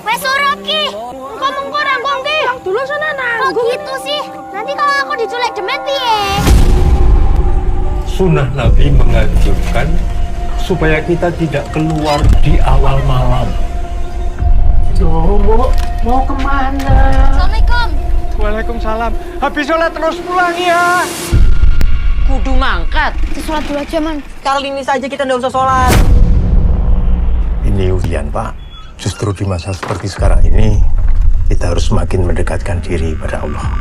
Wes suruh Ki. Engko nanggung Ki. Dulu sana nanggung. Kok gitu sih? Nanti kalau aku diculik demet piye? Sunnah Nabi menganjurkan supaya kita tidak keluar di awal malam. Loh, mau kemana? Assalamualaikum. Waalaikumsalam. Habis sholat terus pulang ya. Kudu mangkat. Kita sholat dulu aja, Man. Kali ini saja kita nggak usah sholat. Ini ujian, Pak. Justru di masa seperti sekarang ini, kita harus semakin mendekatkan diri pada Allah.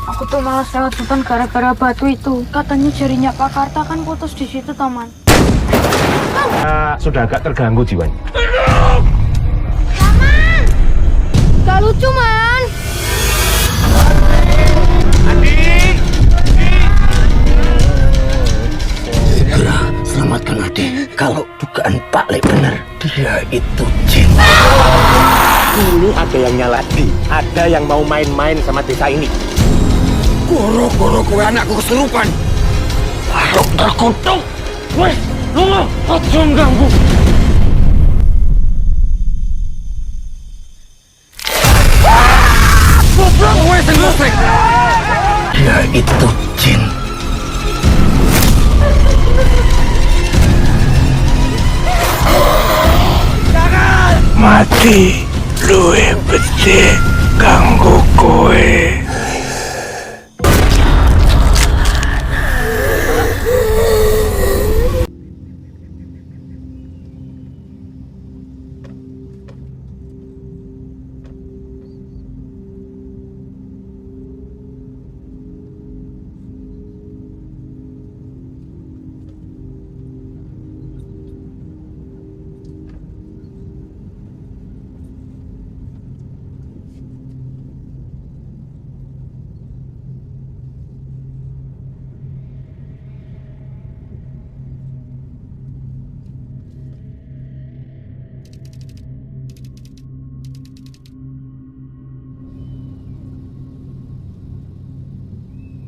Aku tuh malas lewat depan gara-gara batu itu. Katanya jarinya Pak Karta kan putus di situ, Taman. Sudah agak terganggu jiwanya. Taman. Gak lucu, Man. Segera selamatkan adik. Kalau dugaan Pak Le benar, dia itu jin. Ini ada yang nyaladi, ada yang mau main-main sama desa ini. Goro-goro kowe anakku kesurupan. Harap terkutuk. Wes, lunga, aja ganggu. Goblok kowe sing musik. Dia itu jin. Mati luwe becik ganggu kowe.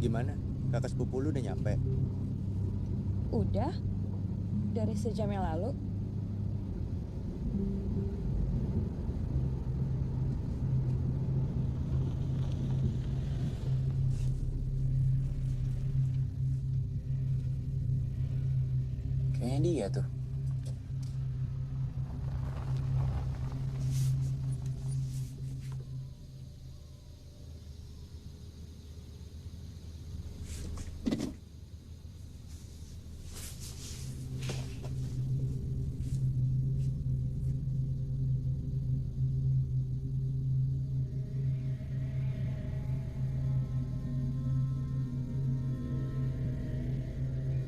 Gimana? Kakak sepupu lu udah nyampe? Udah? Dari sejam yang lalu? Kayaknya dia tuh.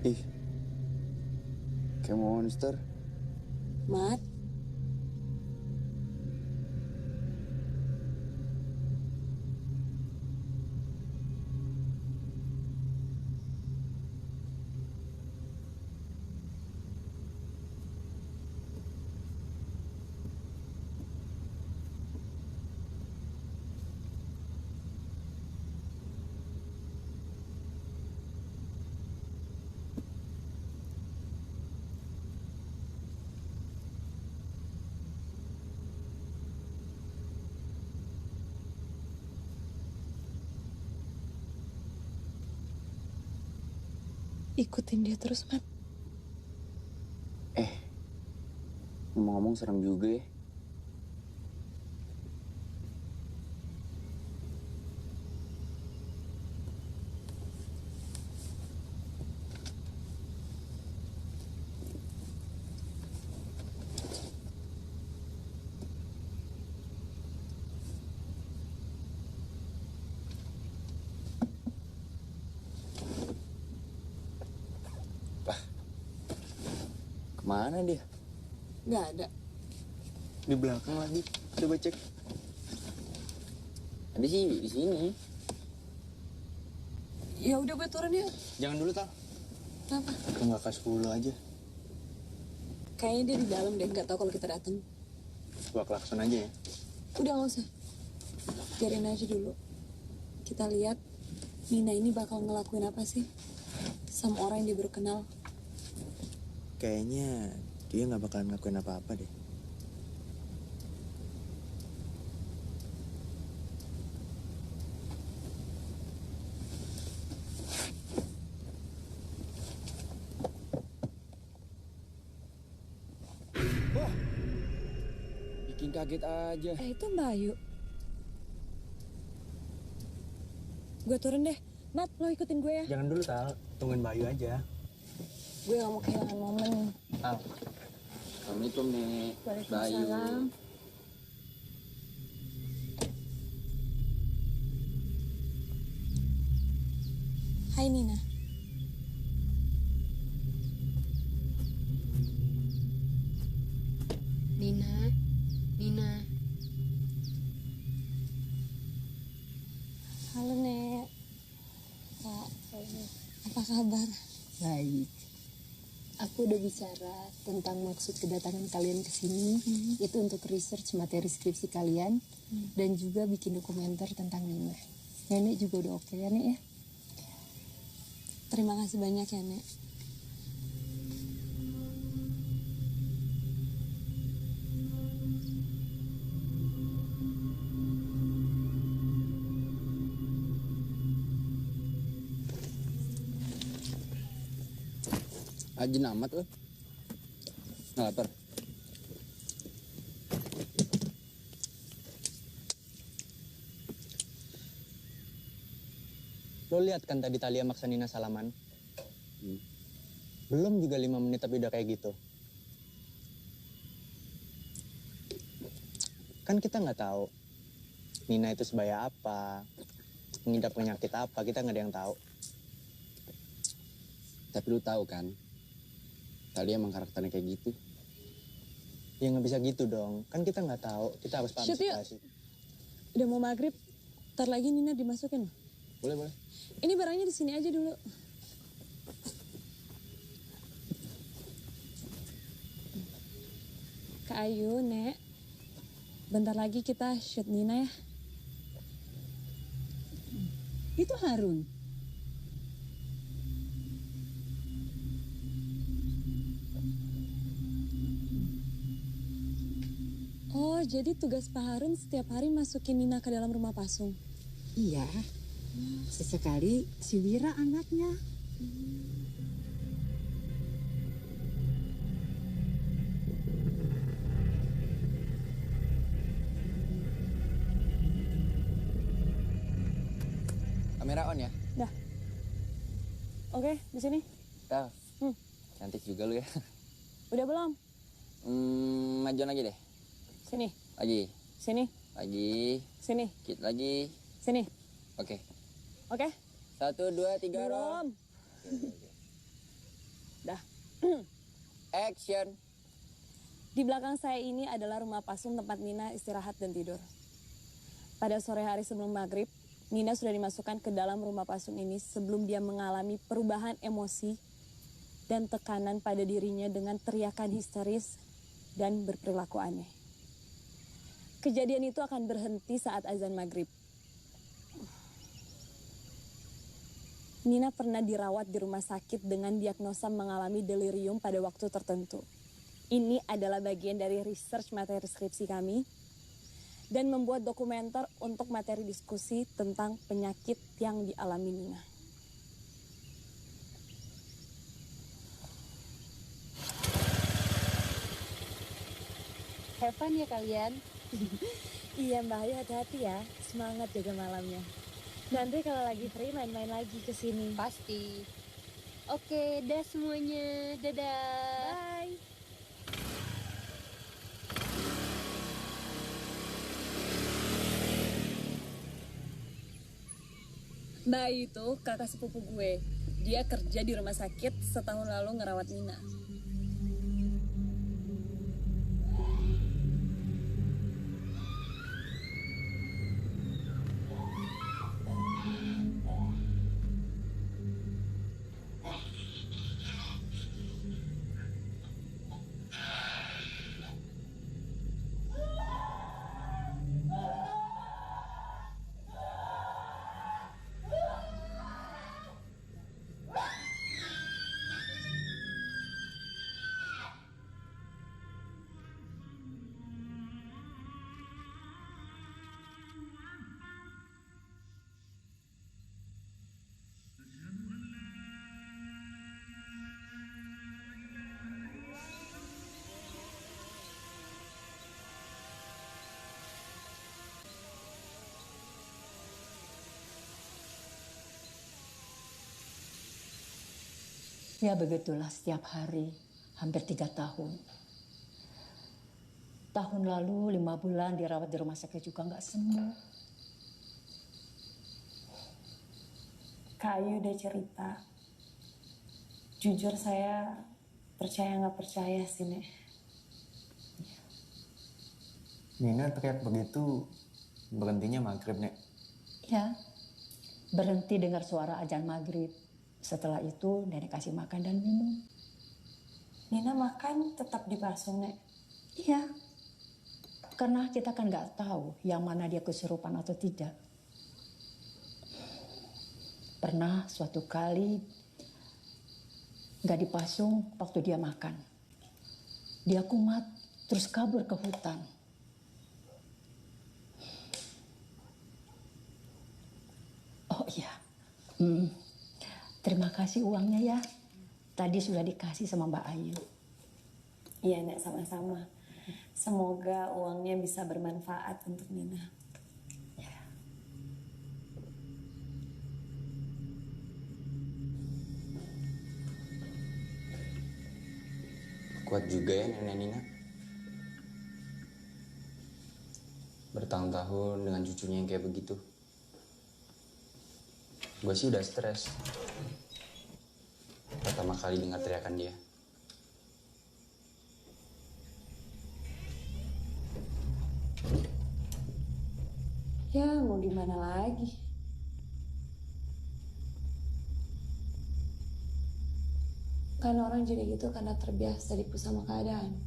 Ih, kayak monster. Mat? Ikutin dia terus, Mat. Ngomong-ngomong serem juga ya. Kemana dia? Nggak ada. Di belakang lagi. Coba cek. Ada sih di sini. Ya udah gue turun ya. Jangan dulu, Tal. Kenapa? Ke kakak sepupu lu aja. Kayaknya dia di dalam deh, nggak tahu kalau kita datang. Gua klakson aja ya. Udah nggak usah. Biarin aja dulu. Kita lihat Nina ini bakal ngelakuin apa sih sama orang yang dia baru kenal. Kayaknya dia nggak bakalan ngelakuin apa-apa deh. kaget aja. Itu Mbak Ayu. Gue turun deh. Mat, lo ikutin gue ya. Jangan dulu, Tal. Tungguin Mbak Ayu aja. Gue gak mau kehilangan momen. Tal. Assalamualaikum, Nek. Waalaikumsalam. Hai Nina. Nina. Halo Nek. Kak, apa kabar? Baik. Aku udah bicara tentang maksud kedatangan kalian ke sini. Itu untuk research materi skripsi kalian dan juga bikin dokumenter tentang Nina. Nenek juga udah oke ya, Nek ya? Terima kasih banyak ya Nek. Ajin amat lo. Nggak lapar. Lo lihat kan tadi Talia maksa Nina salaman? Belum juga 5 menit tapi udah kayak gitu. Kan kita nggak tahu Nina itu sebaya apa, mengidap penyakit apa, kita nggak ada yang tahu. Tapi lu tahu kan, Talia emang karakternya kayak gitu. Ya nggak bisa gitu dong, kan kita nggak tahu, kita harus paham Shoot yuk. situasi. Udah mau maghrib. Ntar lagi Nina dimasukin. Boleh. Ini barangnya di sini aja dulu. Kak Ayu, Nek. Bentar lagi kita shoot Nina ya. Itu Harun. Oh, jadi tugas Pak Harun setiap hari masukin Nina ke dalam rumah pasung. Iya. Sesekali si Wira anaknya. Kamera on ya? Dah. Oke, di sini. Tal, cantik juga lu ya. Udah belum? Majuan lagi deh. Sini. Lagi. Sini. Dikit lagi. Sini. Oke. Oke? 1, 2, 3, Belum. Oke. Dah. Action. Di belakang saya ini adalah rumah pasung tempat Nina istirahat dan tidur. Pada sore hari sebelum maghrib, Nina sudah dimasukkan ke dalam rumah pasung ini sebelum dia mengalami perubahan emosi dan tekanan pada dirinya dengan teriakan histeris dan berperilaku aneh. Kejadian itu akan berhenti saat azan maghrib. Nina pernah dirawat di rumah sakit dengan diagnosa mengalami delirium pada waktu tertentu. Ini adalah bagian dari research materi skripsi kami dan membuat dokumenter untuk materi diskusi tentang penyakit yang dialami Nina. Have fun ya kalian. Iya Mbak Ayu, hati-hati ya. Semangat jaga malamnya. Nanti kalau lagi free main-main lagi ke sini. Pasti. Oke, dah semuanya. Dadah. Bye. Mbak Ayu itu kakak sepupu gue. Dia kerja di rumah sakit setahun lalu ngerawat Nina. Ya begitulah setiap hari, hampir 3 tahun. Tahun lalu 5 bulan dirawat di rumah sakit juga nggak sembuh. Kak Ayu udah cerita. Jujur saya percaya nggak percaya sih, Nek. Nina teriak begitu, berhentinya maghrib, Nek. Ya, berhenti dengar suara azan maghrib. Setelah itu nenek kasih makan dan minum. Nina makan tetap dipasung, Nek. Iya, karena kita kan nggak tahu yang mana dia kesurupan atau tidak. Pernah suatu kali nggak dipasung waktu dia makan. Dia kumat terus kabur ke hutan. Oh iya, terima kasih uangnya ya. Tadi sudah dikasih sama Mbak Ayu. Iya, Nek, sama-sama. Semoga uangnya bisa bermanfaat untuk Nina. Kuat juga ya nenek Nina. Bertahun-tahun dengan cucunya yang kayak begitu. Gue sih udah stres. Pertama kali dengar teriakan dia. Ya, mau gimana lagi? Kan orang jadi gitu karena terbiasa tipu sama keadaan.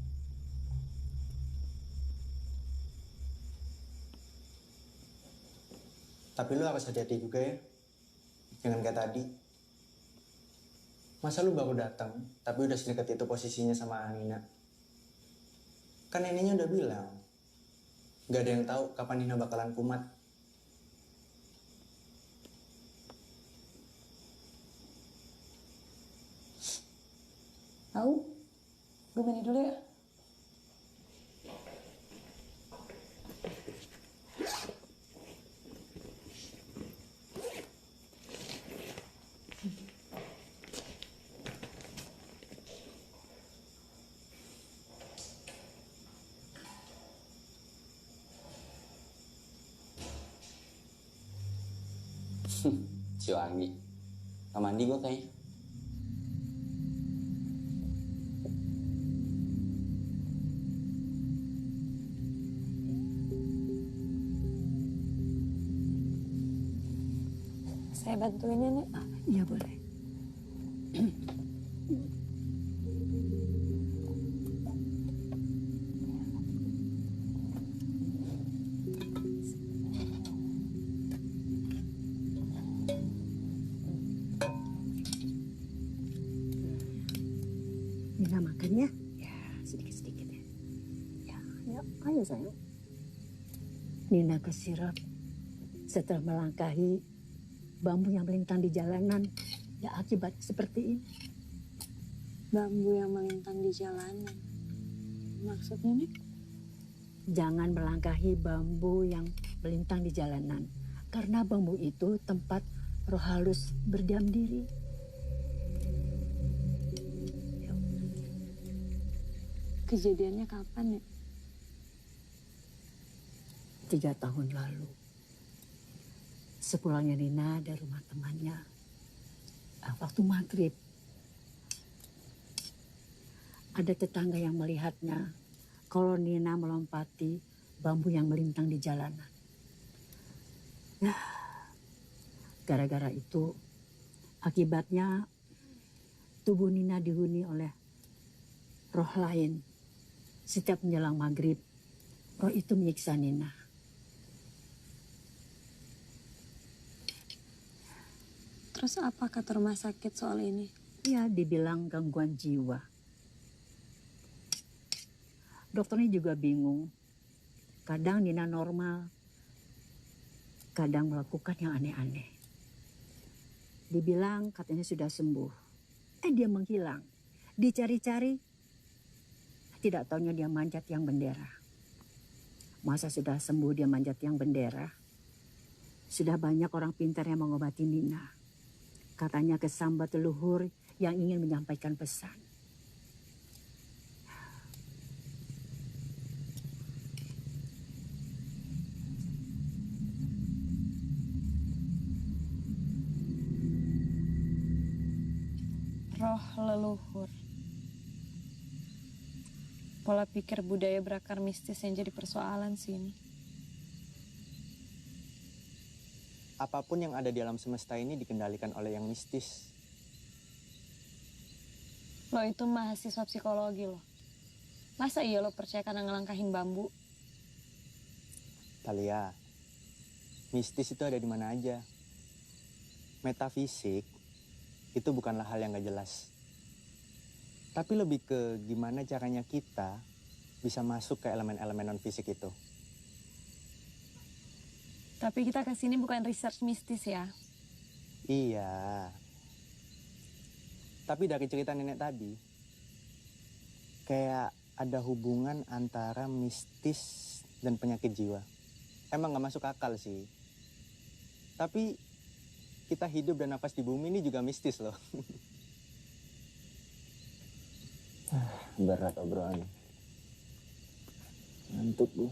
Tapi lu harus hati-hati juga ya. Jangan kayak tadi. Masa lu baru datang, tapi udah sedekat itu posisinya sama Nina? Kan neneknya udah bilang, gak ada yang tahu kapan Nina bakalan kumat. Tahu? Gue mandi dulu ya. Si Wangi. Gak mandi gue kayaknya. Saya bantuin ya, Nek. Iya boleh. Nina makan ya? Ya, sedikit-sedikit ya. Ya, ayo sayang. Nina kesirap setelah melangkahi bambu yang melintang di jalanan. Ya akibat seperti ini. Bambu yang melintang di jalanan. Maksudnya, Nek? Jangan melangkahi bambu yang melintang di jalanan. Karena bambu itu tempat roh halus berdiam diri. Kejadiannya kapan, Nek? 3 tahun lalu. Sepulangnya Nina dari rumah temannya, waktu maghrib, ada tetangga yang melihatnya kalau Nina melompati bambu yang melintang di jalanan. Nah, gara-gara itu, akibatnya tubuh Nina dihuni oleh roh lain. Setiap menjelang maghrib, roh itu menyiksa Nina. Terus apa kata rumah sakit soal ini? Ya, dibilang gangguan jiwa. Dokternya juga bingung. Kadang Nina normal, kadang melakukan yang aneh-aneh. Dibilang katanya sudah sembuh. Dia menghilang. Dicari-cari, tidak taunya dia manjat yang bendera. Masa sudah sembuh dia manjat yang bendera? Sudah banyak orang pintar yang mengobati Nina. Katanya kesambat leluhur yang ingin menyampaikan pesan. Roh leluhur. Pola pikir budaya berakar mistis yang jadi persoalan sini. Apapun yang ada di alam semesta ini dikendalikan oleh yang mistis. Lo itu mahasiswa psikologi lo. Masa iya lo percaya karena ngelangkahin bambu? Talia, mistis itu ada di mana aja. Metafisik itu bukanlah hal yang gak jelas. Tapi lebih ke gimana caranya kita bisa masuk ke elemen-elemen non-fisik itu. Tapi kita kesini bukan research mistis ya. Iya. Tapi dari cerita nenek tadi, kayak ada hubungan antara mistis dan penyakit jiwa. Emang gak masuk akal sih. Tapi kita hidup dan nafas di bumi ini juga mistis loh. Berat obrolan. Ngantuk gue.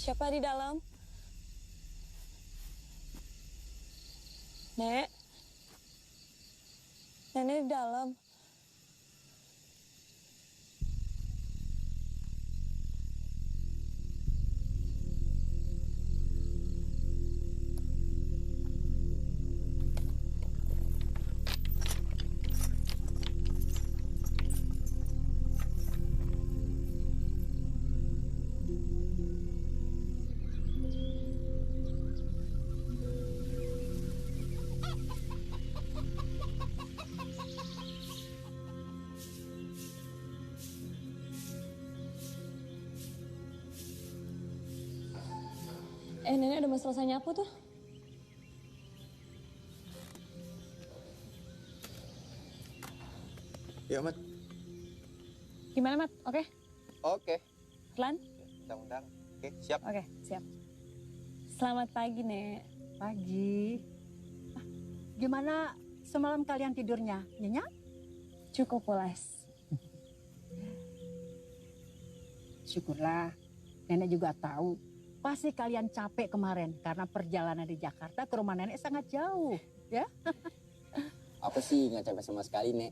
Siapa di dalam? Nek? Nenek di dalam. Nenek udah mau selesai nyapu tuh. Ya, Mat. Gimana, Mat? Oke? Oke. Pelan? Undang-undang. Oke, siap. Oke, siap. Selamat pagi, Nek. Pagi. Ah, gimana semalam kalian tidurnya? Nyenyak? Cukup pulas. Syukurlah. Nenek juga tahu. Pasti kalian capek kemarin karena perjalanan di Jakarta ke rumah nenek sangat jauh, ya? Apa sih nggak capek sama sekali, Nek?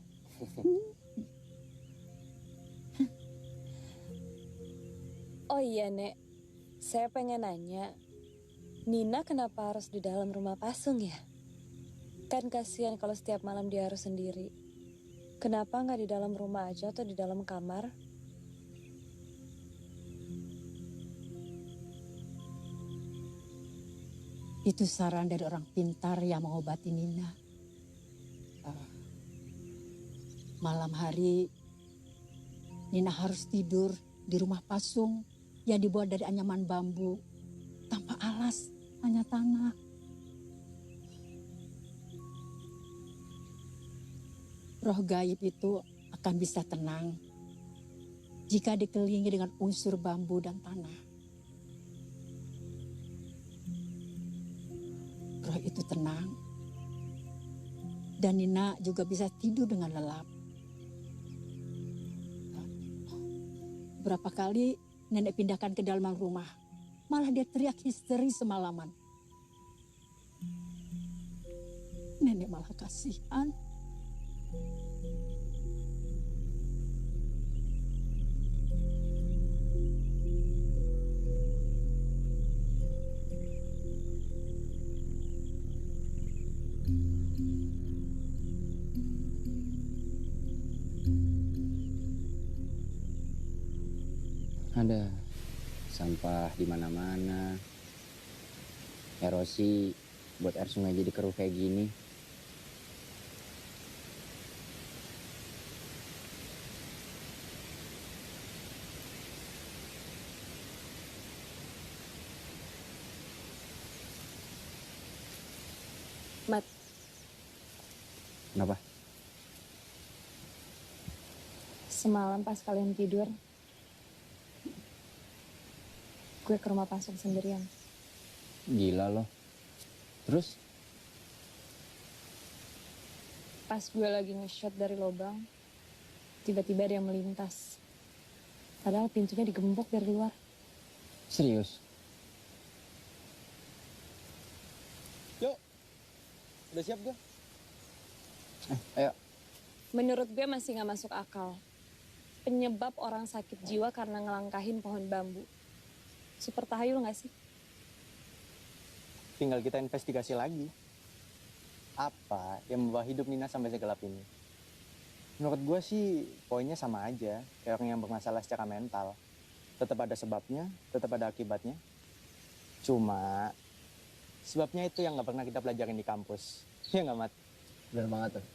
Oh iya, Nek. Saya pengen nanya, Nina kenapa harus di dalam rumah Pasung ya? Kan kasihan kalau setiap malam dia harus sendiri. Kenapa nggak di dalam rumah aja atau di dalam kamar? Itu saran dari orang pintar yang mengobati Nina. Malam hari Nina harus tidur di rumah Pasung yang dibuat dari anyaman bambu. Tanpa alas, hanya tanah. Roh gaib itu akan bisa tenang jika dikelilingi dengan unsur bambu dan tanah. Roh itu tenang dan Nina juga bisa tidur dengan lelap. Berapa kali nenek pindahkan ke dalam rumah, malah dia teriak histeri semalaman. Nenek malah kasihan. Ada sampah di mana-mana. Erosi buat air sungai jadi keruh kayak gini. Mat, Kenapa? semalam pas kalian tidur, gue ke rumah Pasung sendirian. Gila loh. Terus? Pas gue lagi nge-shot dari lubang, tiba-tiba dia melintas. Padahal pintunya digembok dari luar. Serius? Yuk, udah siap gue? Ayo. Menurut gue masih gak masuk akal. Penyebab orang sakit jiwa karena ngelangkahin pohon bambu. Super tahayul gak sih? Tinggal kita investigasi lagi. Apa yang membawa hidup Nina sampai segelap ini? Menurut gue sih poinnya sama aja. Kayak orang yang bermasalah secara mental. Tetap ada sebabnya, tetap ada akibatnya. Cuma sebabnya itu yang gak pernah kita pelajarin di kampus. Iya gak, Mat? Bener banget tuh.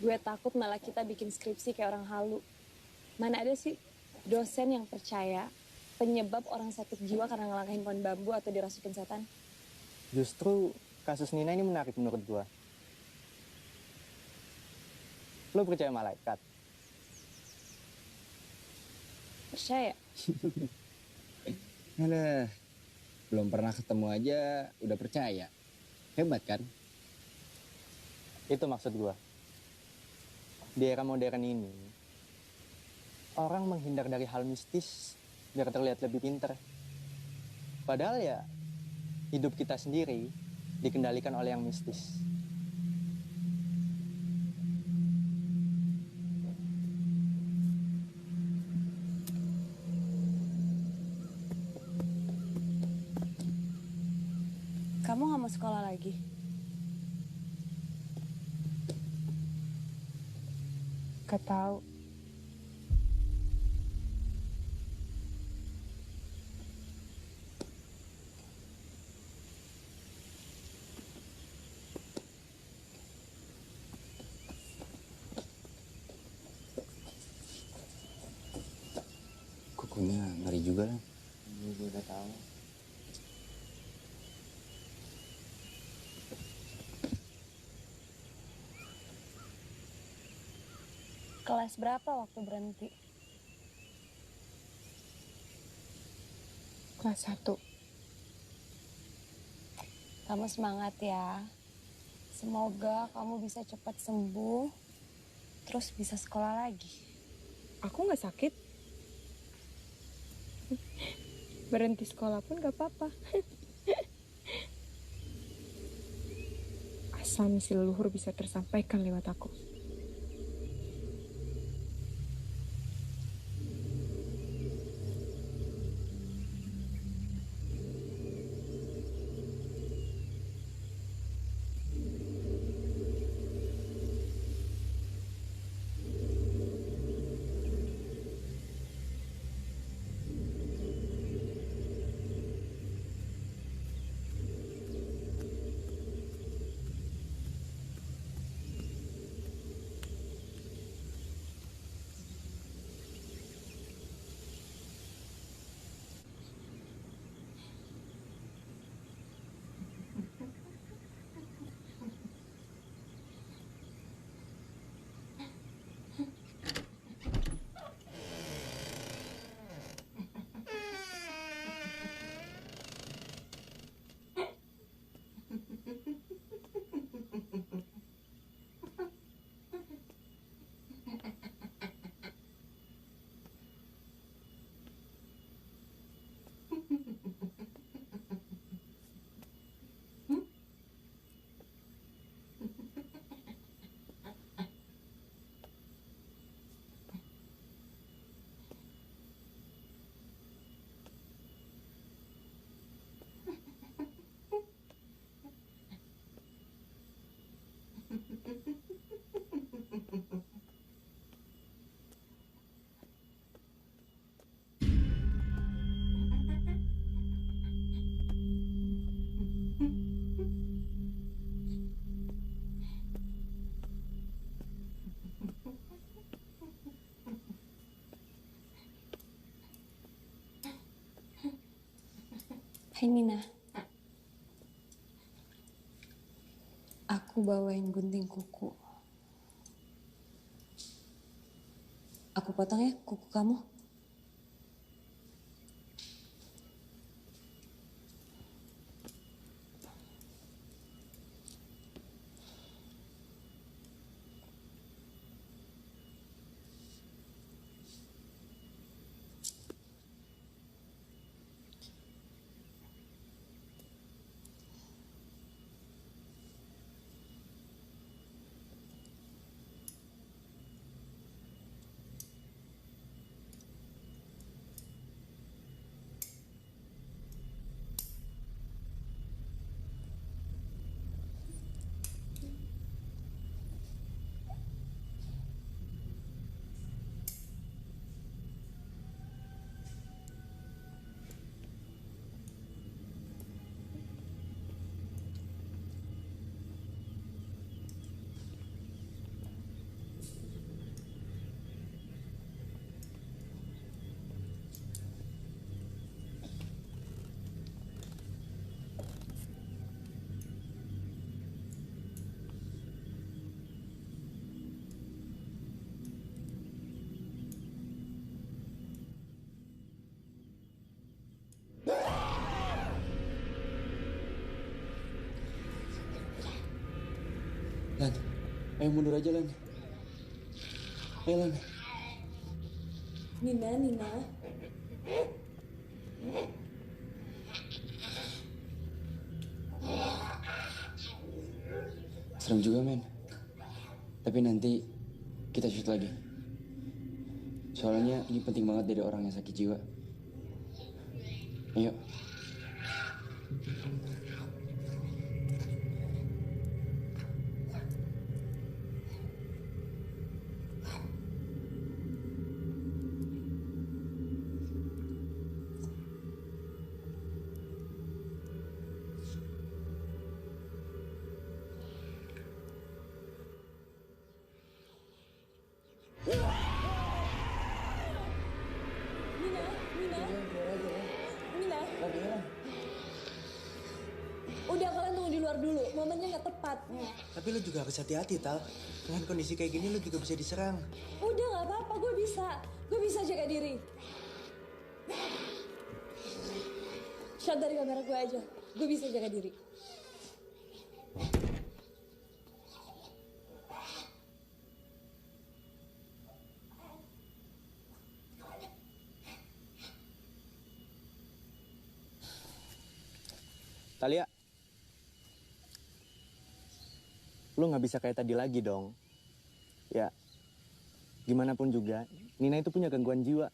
Gue takut malah kita bikin skripsi kayak orang halu. Mana ada sih dosen yang percaya penyebab orang sakit jiwa karena ngelangkahin pohon bambu atau dirasukin setan? Justru kasus Nina ini menarik menurut gue. Lo percaya malaikat? Percaya? Aduh, belum pernah ketemu aja udah percaya. Hebat kan? Itu maksud gue. Di era modern ini, orang menghindar dari hal mistis biar terlihat lebih pinter. Padahal ya, hidup kita sendiri dikendalikan oleh yang mistis. Kamu gak mau sekolah lagi? Gak tahu. Kukunya ngeri juga lah. Ini gue udah tahu. Kelas berapa waktu berhenti? Kelas 1. Kamu semangat ya. Semoga kamu bisa cepat sembuh, terus bisa sekolah lagi. Aku gak sakit. Berhenti sekolah pun gak apa-apa. Asal misi leluhur bisa tersampaikan lewat aku. Hai Nina. Aku bawain gunting kuku. Aku potong ya kuku kamu. Lan, ayo mundur aja Lan. Ayo Lan. Nina. Serem juga men. Tapi nanti kita shoot lagi. Soalnya ini penting banget dari orang yang sakit jiwa. Ayo. Nina. Udah kalian tunggu di luar dulu, momennya nggak tepat. Tapi lu juga harus hati-hati, Tal. Dengan kondisi kayak gini lu juga bisa diserang. Udah nggak apa-apa, gue bisa jaga diri. Shot dari kamera gue aja, gue bisa jaga diri. Talia, lu nggak bisa kayak tadi lagi dong. Ya, gimana pun juga, Nina itu punya gangguan jiwa.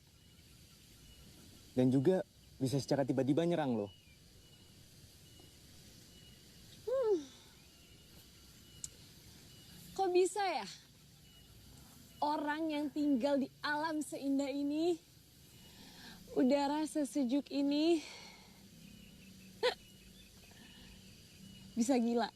Dan juga bisa secara tiba-tiba nyerang lo. Kok bisa ya? Orang yang tinggal di alam seindah ini, udara sesejuk ini, bisa gila.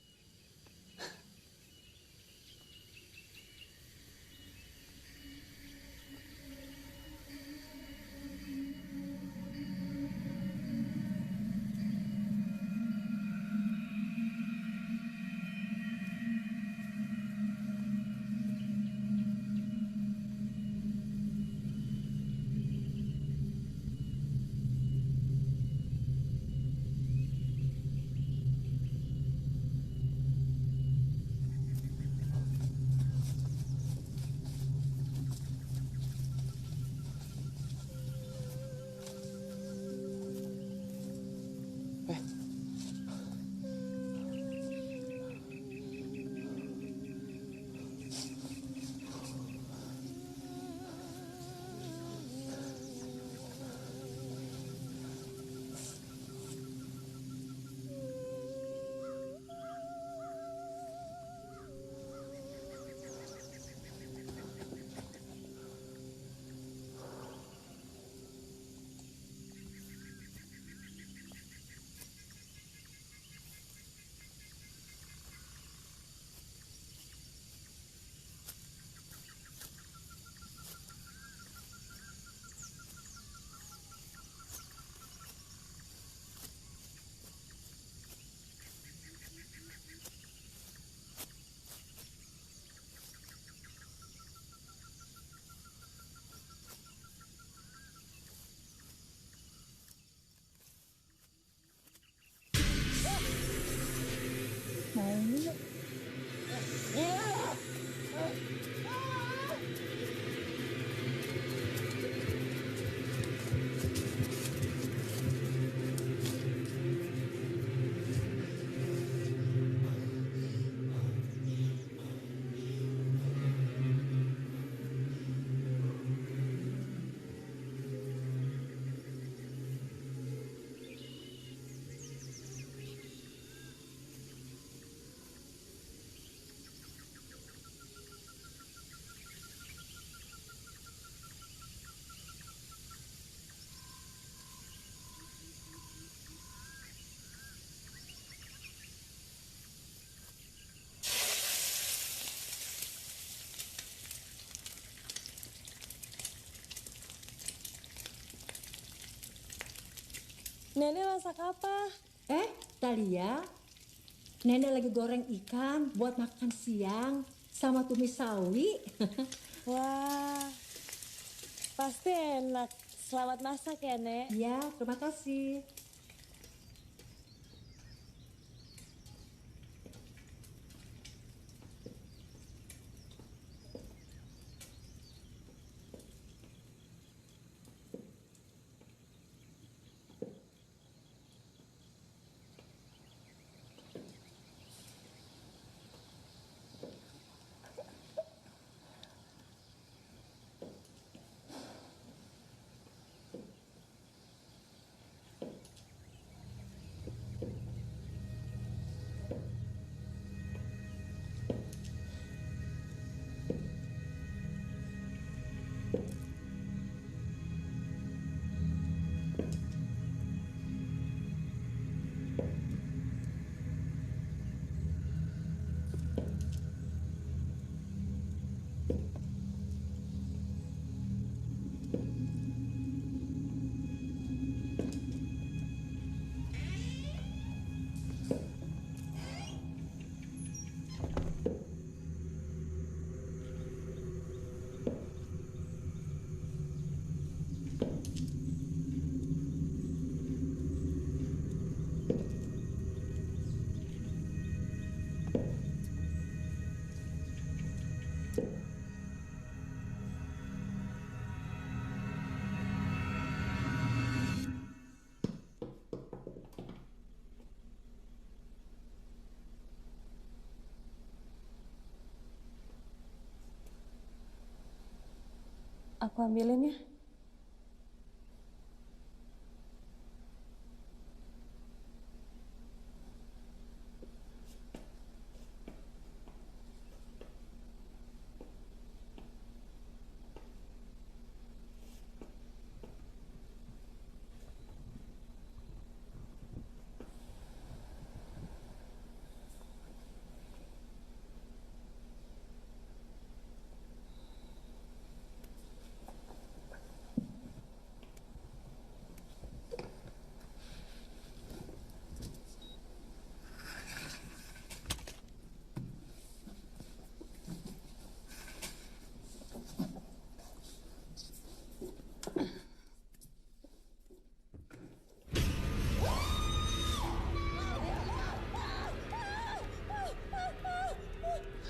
Nenek masak apa? Talia, Nenek lagi goreng ikan buat makan siang sama tumis sawi. Wah, pasti enak. Selamat masak ya, Nek. Ya, terima kasih. Aku ambilin ya.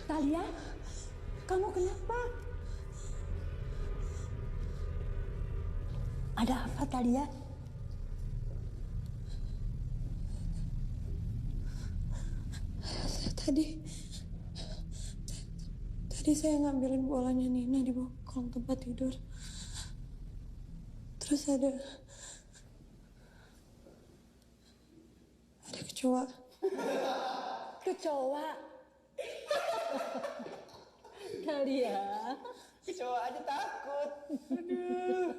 Talia, kamu kenapa? Ada apa, Talia? Tadi saya ngambilin bolanya Nina di bawah kolong tempat tidur. Terus ada kecoa. Kecoa. Talia. Kecoa aja takut. Aduh.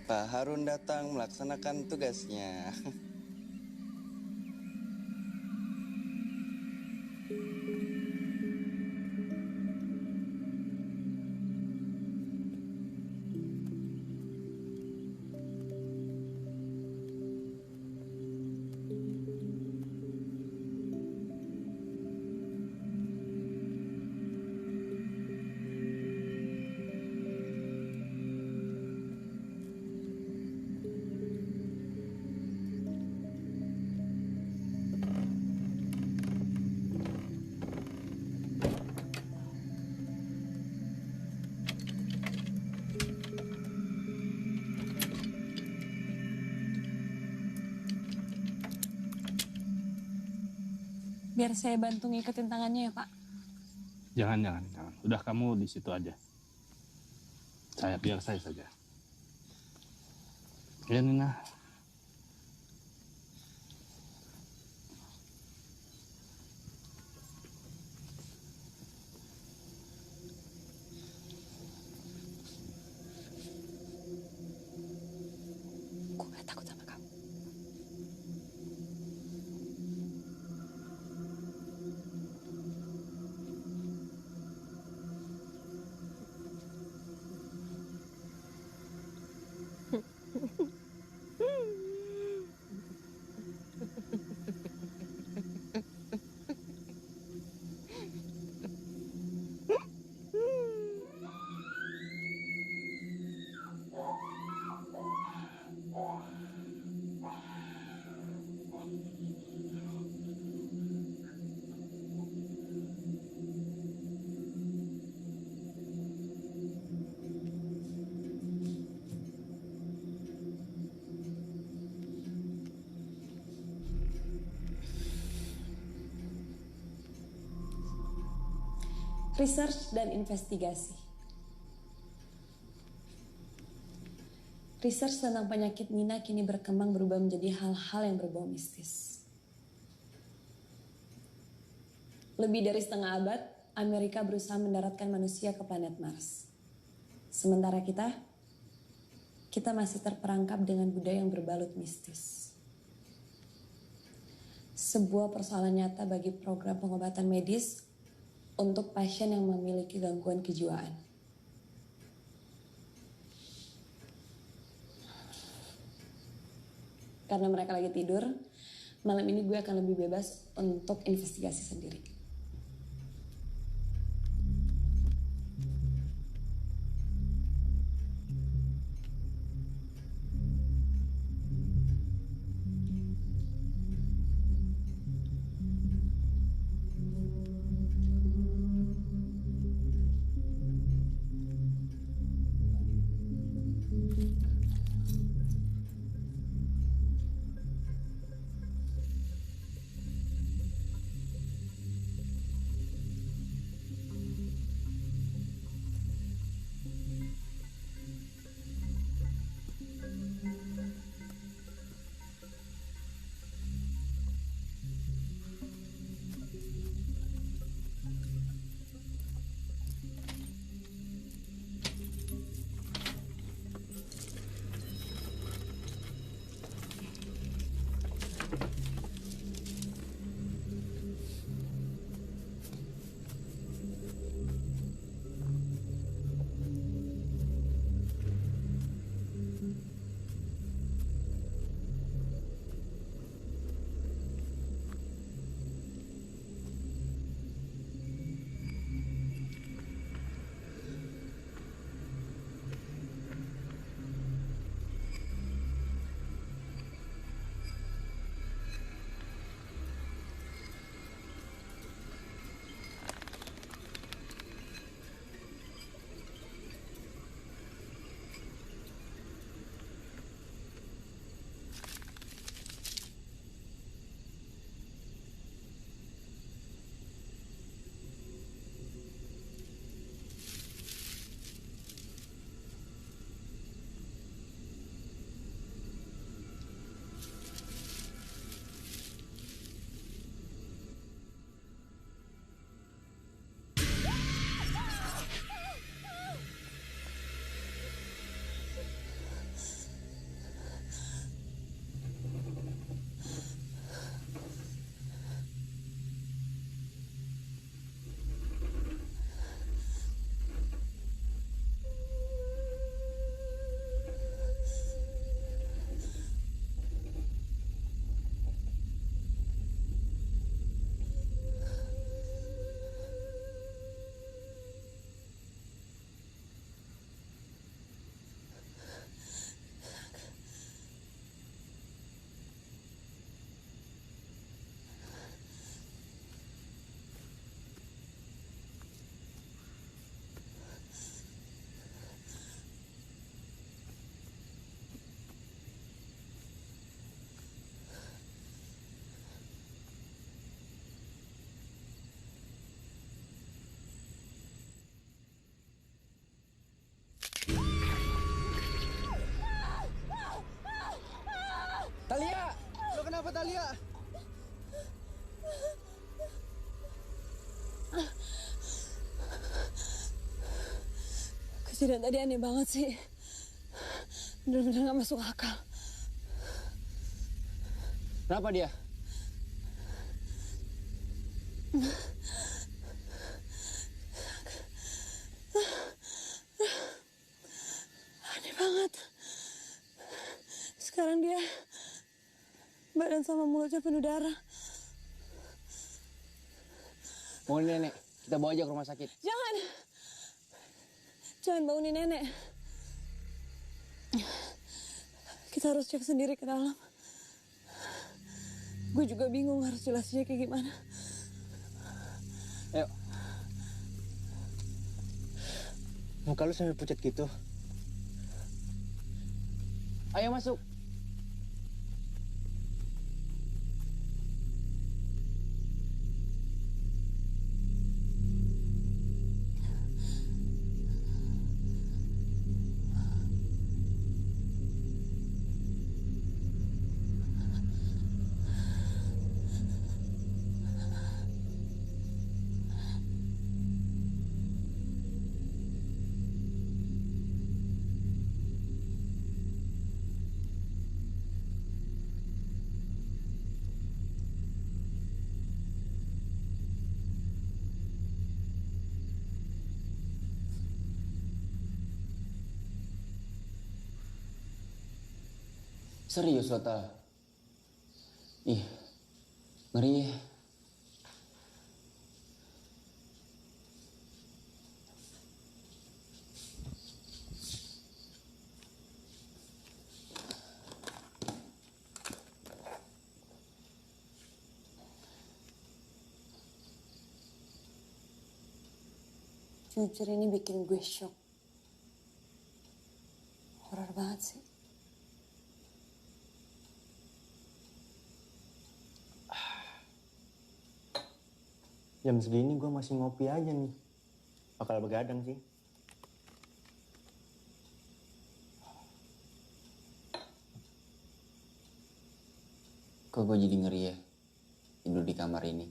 Pak Harun datang melaksanakan tugasnya. Biar saya bantu ngiketin tangannya ya, Pak. Jangan. Udah kamu di situ aja. Biar saya saja. Ya Nina. Gue gak takut sama kamu. Research dan investigasi. Research tentang penyakit Nina kini berkembang berubah menjadi hal-hal yang berbau mistis. Lebih dari setengah abad, Amerika berusaha mendaratkan manusia ke planet Mars. Sementara kita masih terperangkap dengan budaya yang berbalut mistis. Sebuah persoalan nyata bagi program pengobatan medis untuk pasien yang memiliki gangguan kejiwaan. Karena mereka lagi tidur, malam ini gue akan lebih bebas untuk investigasi sendiri. Atalia. Kejadian tadi aneh banget sih. Bener-bener gak masuk akal. Kenapa dia? Aneh banget. Sekarang dia badan sama mulutnya penuh darah. Mau nenek, kita bawa aja ke rumah sakit. Jangan. Jangan bangunin nenek. Kita harus cek sendiri ke dalam. Gue juga bingung harus jelasinnya kayak gimana. Ayo. Muka lu sampai pucat gitu. Ayo masuk. Serius lo, Tal? Ih, ngeri ya. Jujur ini bikin gue shock. Horor banget sih. Jam segini gue masih ngopi aja nih. Bakal begadang sih. Kok gue jadi ngeri ya tidur di kamar ini?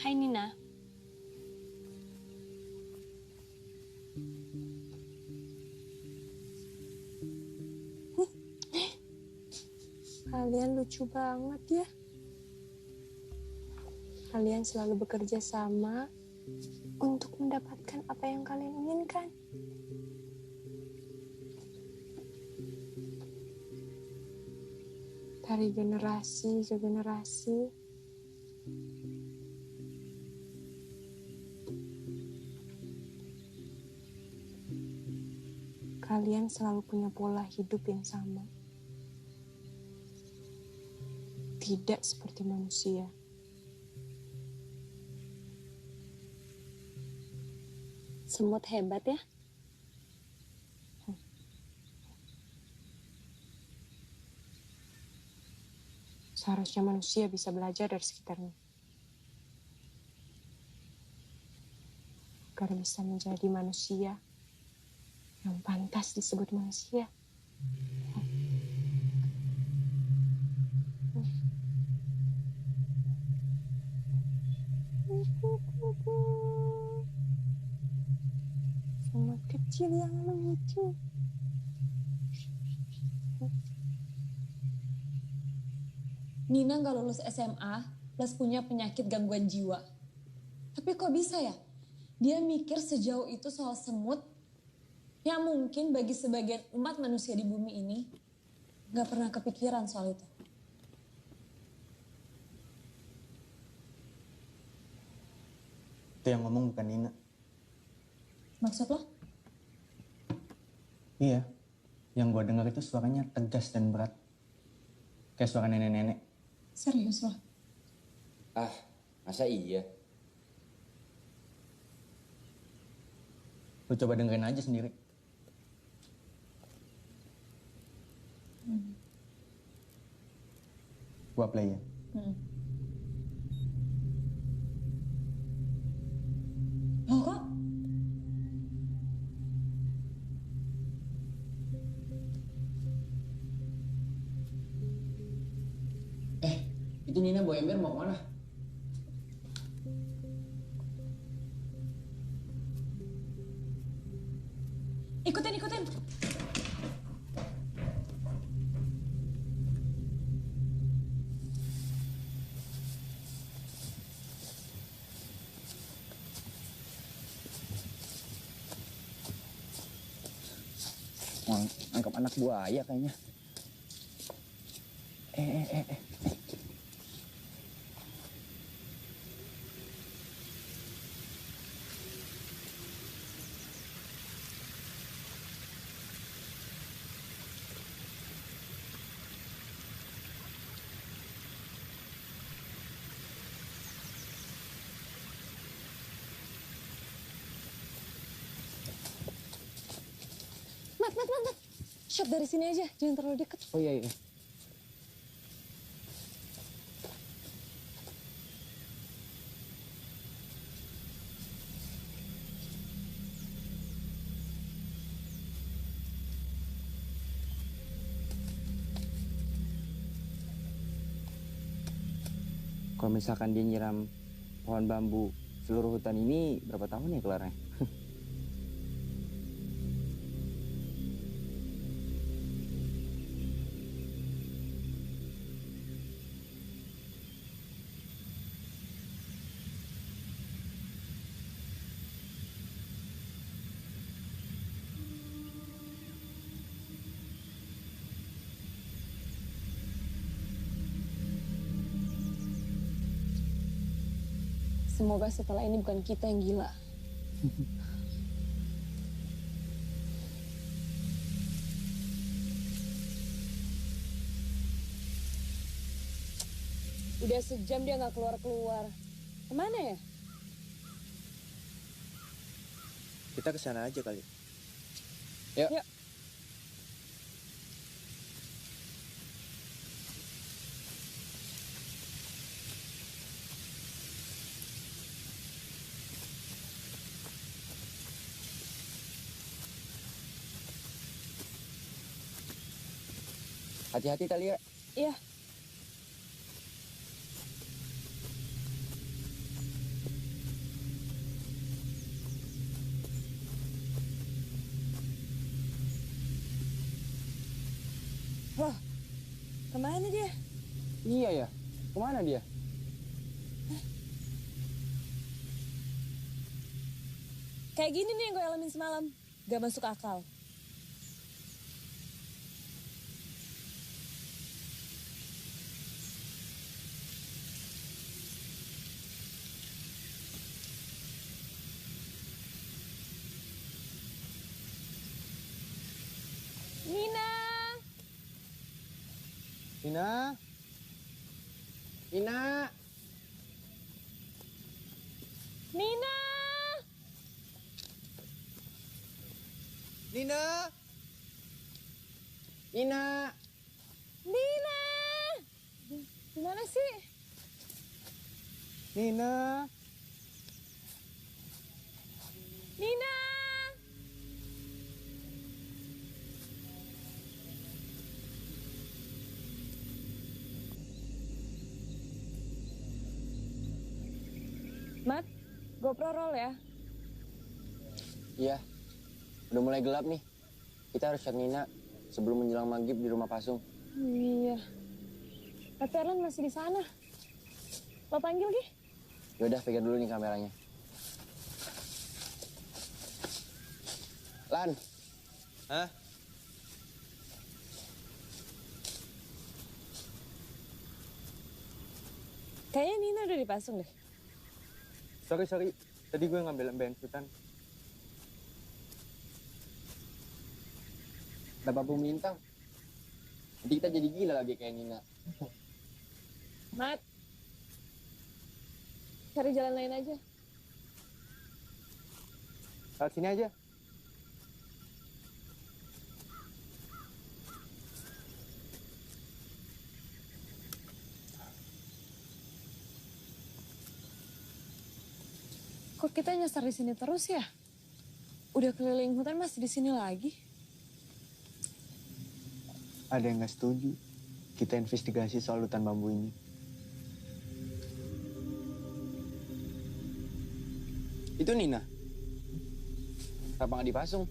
Hai Nina. Kalian lucu banget ya. Kalian selalu bekerja sama untuk mendapatkan apa yang kalian inginkan. Dari generasi ke generasi, kalian selalu punya pola hidup yang sama. Tidak seperti manusia. Semut hebat ya. Seharusnya manusia bisa belajar dari sekitarnya. Agar bisa menjadi manusia yang pantas disebut manusia. Semut kecil yang lucu. Nina nggak lulus SMA, plus punya penyakit gangguan jiwa. Tapi kok bisa ya? Dia mikir sejauh itu soal semut, yang mungkin bagi sebagian umat manusia di bumi ini, nggak pernah kepikiran soal itu. Itu yang ngomong bukan Nina. Maksud lo? Iya, yang gue dengar itu suaranya tegas dan berat. Kayak suara nenek-nenek. Serius lo? Ah, masa iya? Lu coba dengerin aja sendiri. Gua play ya. Loh kok? Itu Nina bawa ember mau kemana? Ikutin, ikutin. Mau nangkap anak buaya kayaknya. Mat. Shot dari sini aja, jangan terlalu deket. Oh iya. Kalau misalkan dia nyiram pohon bambu seluruh hutan ini, berapa tahun ya kelarnya? Semoga setelah ini bukan kita yang gila. Udah sejam dia nggak keluar-keluar. Kemana ya? Kita ke sana aja kali. Yuk. Hati-hati Talia. Iya. Wah, kemana dia? Iya ya, kemana dia? Kayak gini nih yang gue alamin semalam. Gak masuk akal. Nina! Nina? Nina! Nina! Nina! Nina! Gimana sih? Nina? Nina! Mat, GoPro roll ya. Iya, udah mulai gelap nih. Kita harus shot Nina sebelum menjelang maghrib di rumah Pasung. Iya. Tapi Erlan masih di sana. Lo panggil, Gi? Yaudah, pegang dulu nih kameranya. Lan. Hah? Kayaknya Nina udah dipasung deh. Sorry. Tadi gue ngambil bensutan. Dapat bintang. Nanti kita jadi gila lagi kayak Nina. Mat, cari jalan lain aja. Lewat sini aja. kok kita nyasar di sini terus ya? Udah keliling hutan masih di sini lagi? Ada yang nggak setuju kita investigasi soal hutan bambu ini. Itu Nina. Kenapa nggak dipasung?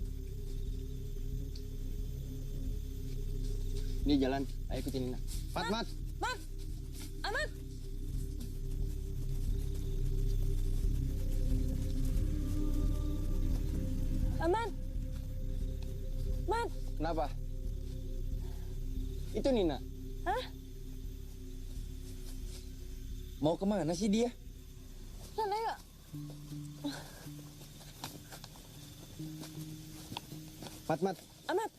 Ini jalan, ayo ikutin Nina. Mat. Amat! Aman! Mat! Kenapa? Itu Nina. Hah? Mau kemana sih dia? Sana yuk. Mat. Amat!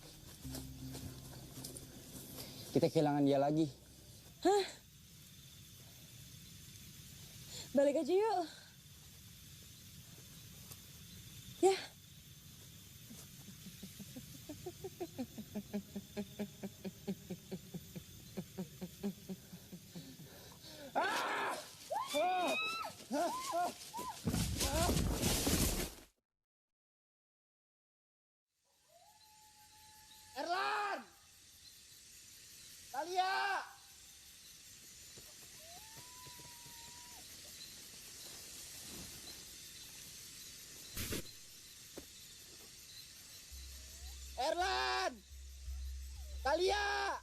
Kita kehilangan dia lagi. Hah? Balik aja yuk. Ya. Erlan! Talia! Erlan! Talia!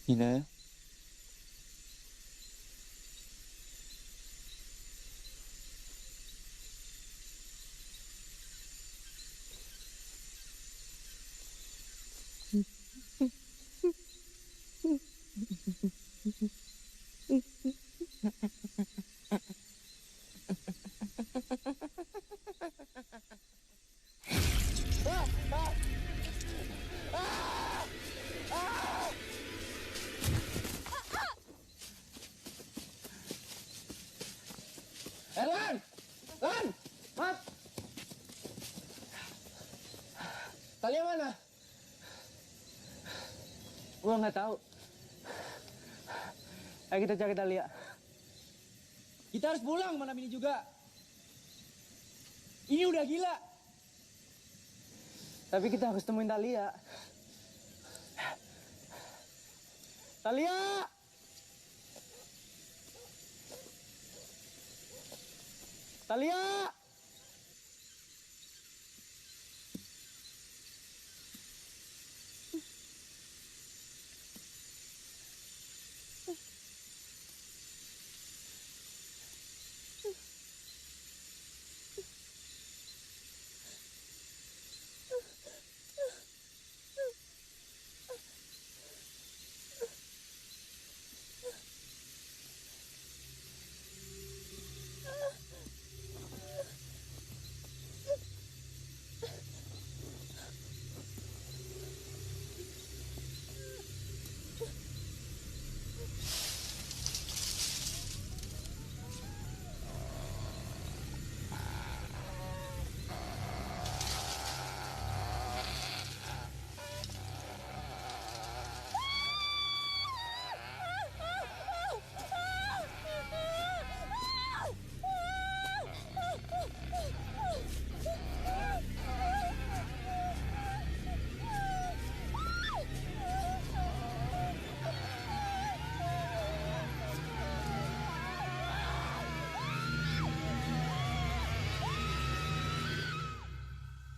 Nina, Erlan! Lan! Mat! Talia mana? gua nggak tahu. Ayo kita cari Talia. Kita harus pulang malam ini juga. Ini udah gila. Tapi kita harus temuin Talia. Talia! Talia!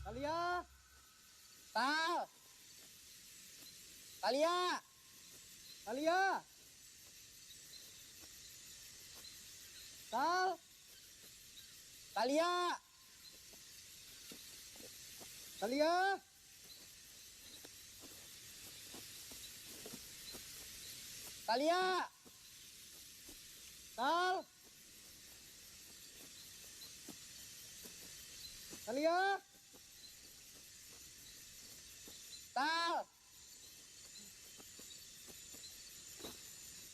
Talia! Tal! Talia! Talia! Tal! Talia! Talia! Talia! Tal! Talia! Tal!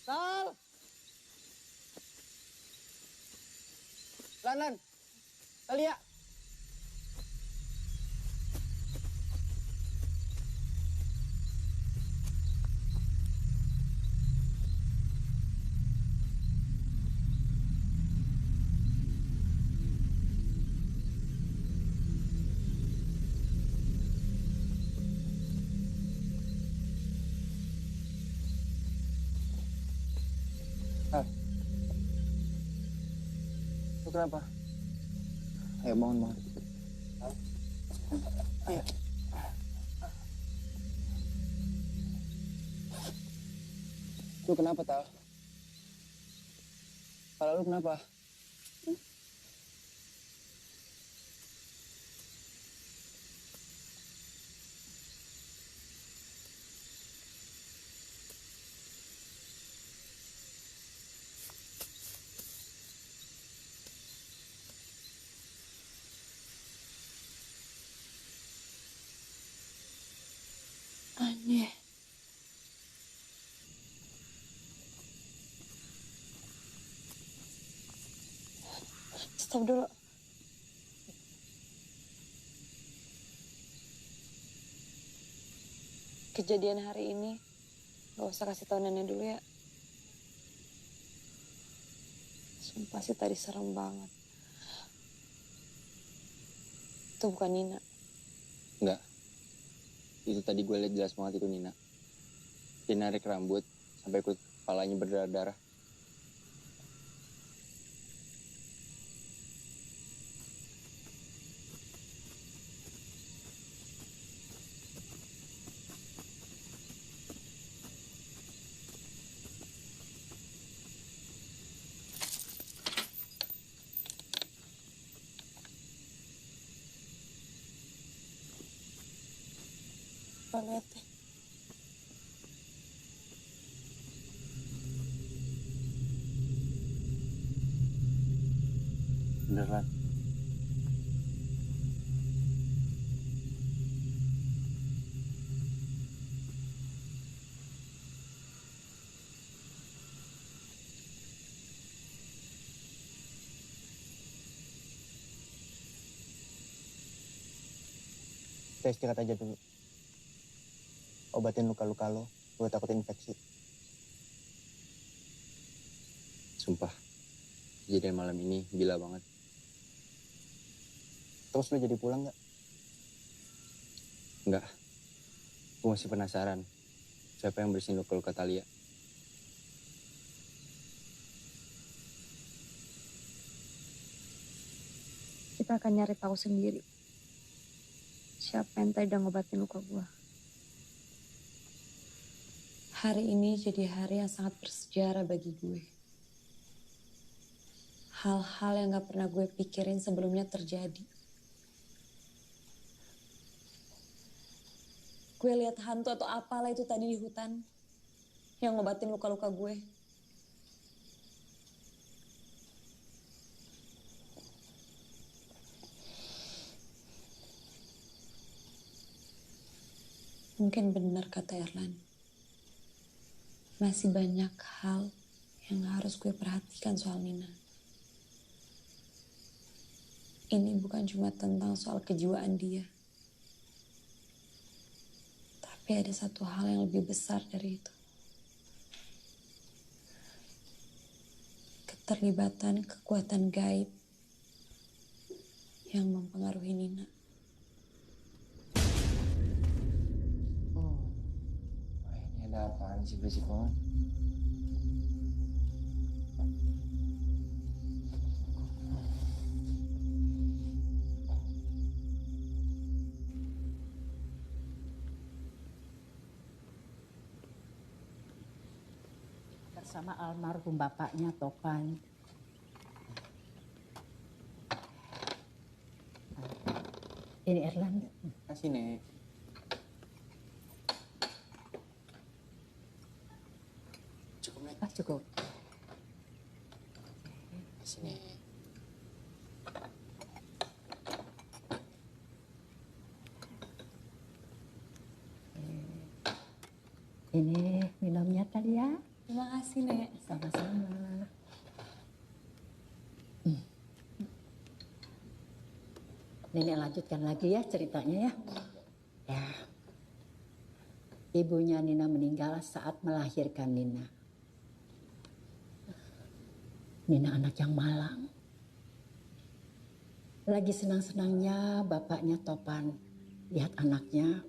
Tal! Lan, Talia! Lu kenapa? Ayo bangun. Ayo. Lu kenapa, Tal? Kepala lu kenapa? Aneh. Stop dulu. Kejadian hari ini gak usah kasih tau nenek dulu ya. Sumpah sih tadi serem banget. Itu bukan Nina. Enggak. Itu tadi gue liat jelas banget itu Nina. Dia narik rambut sampai kulit kepalanya berdarah-darah. Lihat deh. Beneran. Kita istirahat aja dulu. Obatin luka-luka lo. Gue takut infeksi. Sumpah. Kejadian malam ini gila banget. Terus lo jadi pulang nggak? Enggak. Gue masih penasaran. Siapa yang bersihin luka-luka Talia? kita akan nyari tahu sendiri siapa yang tadi udah ngobatin luka gue. Hari ini jadi hari yang sangat bersejarah bagi gue. Hal-hal yang gak pernah gue pikirin sebelumnya terjadi. Gue lihat hantu atau apalah itu tadi di hutan yang ngobatin luka-luka gue. Mungkin benar kata Erlan. Masih banyak hal yang harus gue perhatikan soal Nina. Ini bukan cuma tentang soal kejiwaan dia. Tapi ada satu hal yang lebih besar dari itu. Keterlibatan kekuatan gaib yang mempengaruhi Nina. Wah, ini ada apaan sih berisik banget? Bersama almarhum bapaknya Topan. Ini Erlan. Kasih, Nek. Cukup, Nek. Ah, cukup. Kasih, Nek. Ini minumnya kali ya. Terima kasih, Nek. Sama-sama. Nenek lanjutkan lagi ya ceritanya ya. Ya. Ibunya Nina meninggal saat melahirkan Nina. Nina anak yang malang. Lagi senang-senangnya bapaknya Topan lihat anaknya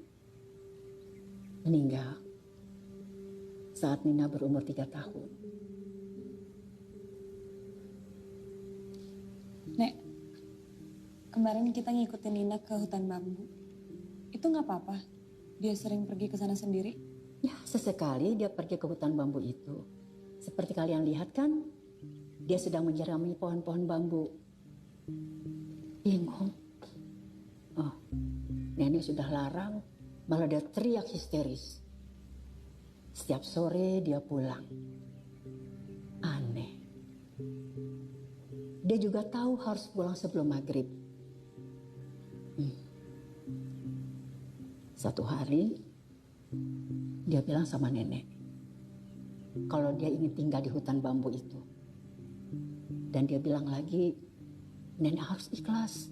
meninggal saat Nina berumur 3 tahun. Nek, kemarin kita ngikutin Nina ke hutan bambu. Itu nggak apa-apa? Dia sering pergi ke sana sendiri? Ya, sesekali dia pergi ke hutan bambu itu. Seperti kalian lihat kan, dia sedang menyirami pohon-pohon bambu. Bingung. Oh, nenek sudah larang, malah dia teriak histeris. Setiap sore dia pulang. Aneh. Dia juga tahu harus pulang sebelum maghrib. Satu hari, dia bilang sama nenek, kalau dia ingin tinggal di hutan bambu itu. Dan dia bilang lagi, nenek harus ikhlas.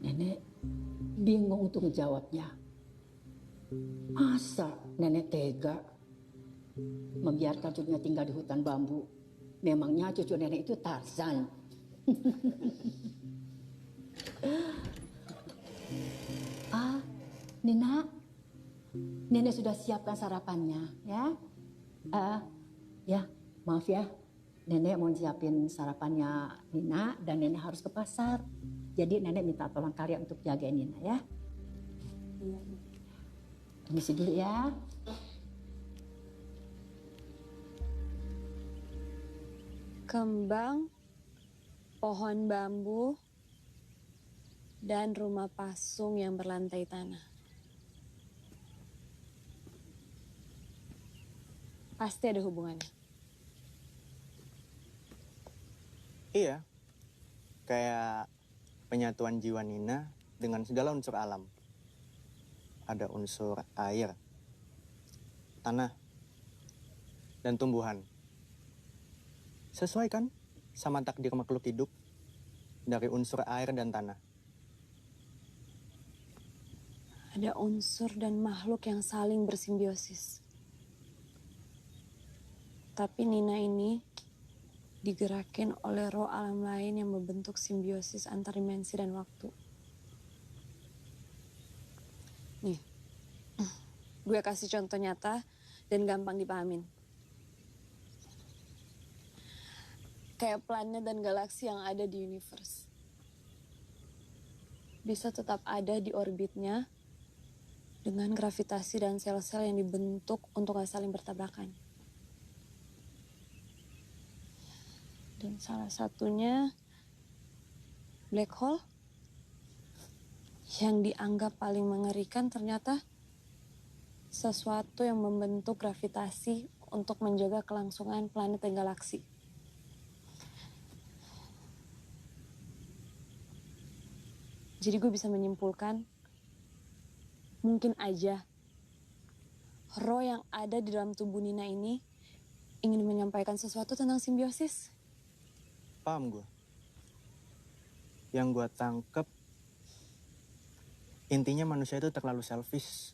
Nenek bingung untuk menjawabnya. Masa nenek tega membiarkan cucunya tinggal di hutan bambu? Memangnya cucu nenek itu Tarzan? Nina, nenek sudah siapkan sarapannya, ya. Ya, maaf ya, nenek mau siapin sarapannya Nina dan nenek harus ke pasar. Jadi nenek minta tolong kalian untuk jagain Nina ya. Iya. Permisi dulu ya. Kembang, pohon bambu, dan rumah pasung yang berlantai tanah. Pasti ada hubungannya. Iya. Kayak penyatuan jiwa Nina dengan segala unsur alam. Ada unsur air, tanah, dan tumbuhan. Sesuai kan sama takdir makhluk hidup dari unsur air dan tanah. Ada unsur dan makhluk yang saling bersimbiosis. Tapi Nina ini digerakin oleh roh alam lain yang membentuk simbiosis antar dimensi dan waktu. Nih, gue kasih contoh nyata dan gampang dipahamin. Kayak planet dan galaksi yang ada di universe. bisa tetap ada di orbitnya dengan gravitasi dan sel-sel yang dibentuk untuk gak saling bertabrakan. Dan salah satunya black hole yang dianggap paling mengerikan ternyata sesuatu yang membentuk gravitasi untuk menjaga kelangsungan planet dan galaksi. Jadi gue bisa menyimpulkan, mungkin aja roh yang ada di dalam tubuh Nina ini ingin menyampaikan sesuatu tentang simbiosis. Paham gue. Yang gue tangkep, intinya manusia itu terlalu selfish.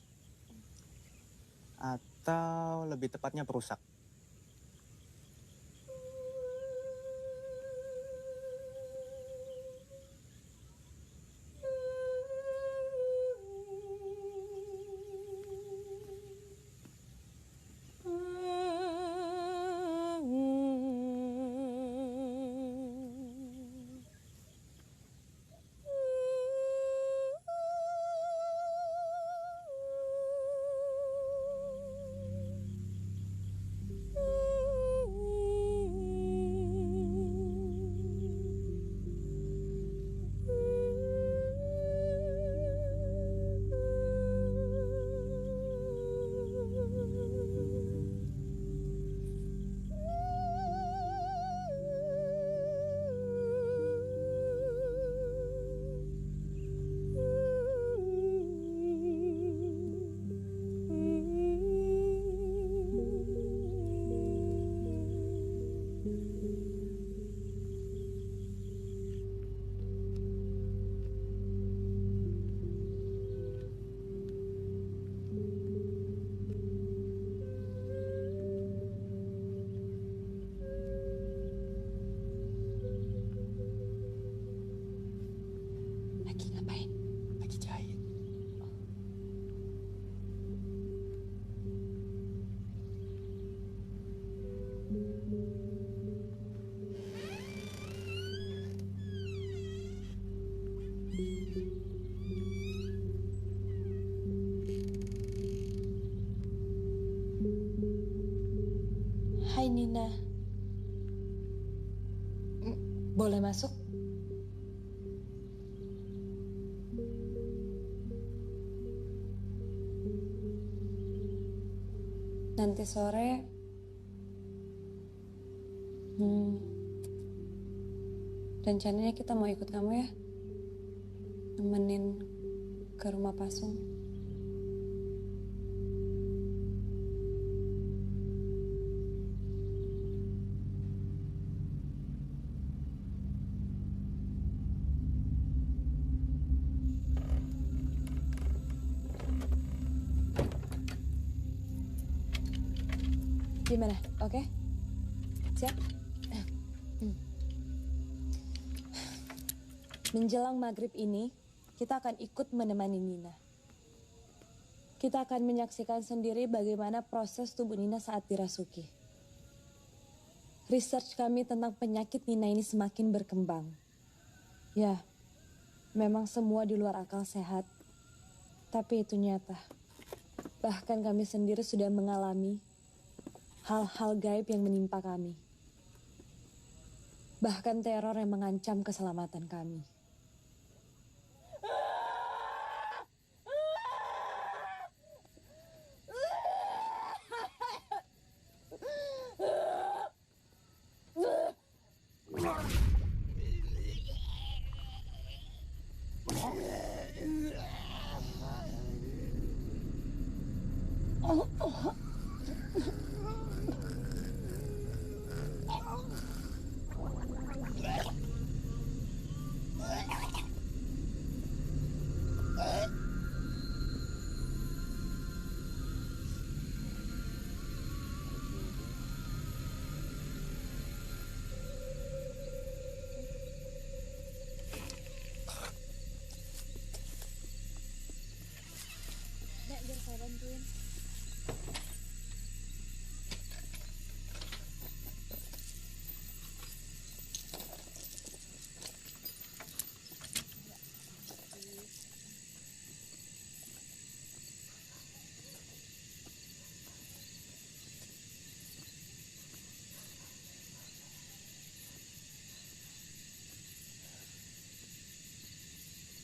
Atau lebih tepatnya perusak. Hai Nina. Boleh masuk? Nanti sore rencananya kita mau ikut kamu ya, nemenin ke rumah Pasung. Gimana? Oke? Siap? Menjelang maghrib ini, kita akan ikut menemani Nina. Kita akan menyaksikan sendiri bagaimana proses tubuh Nina saat dirasuki. Research kami tentang penyakit Nina ini semakin berkembang. Ya, memang semua di luar akal sehat, tapi itu nyata. Bahkan kami sendiri sudah mengalami hal-hal gaib yang menimpa kami. Bahkan teror yang mengancam keselamatan kami.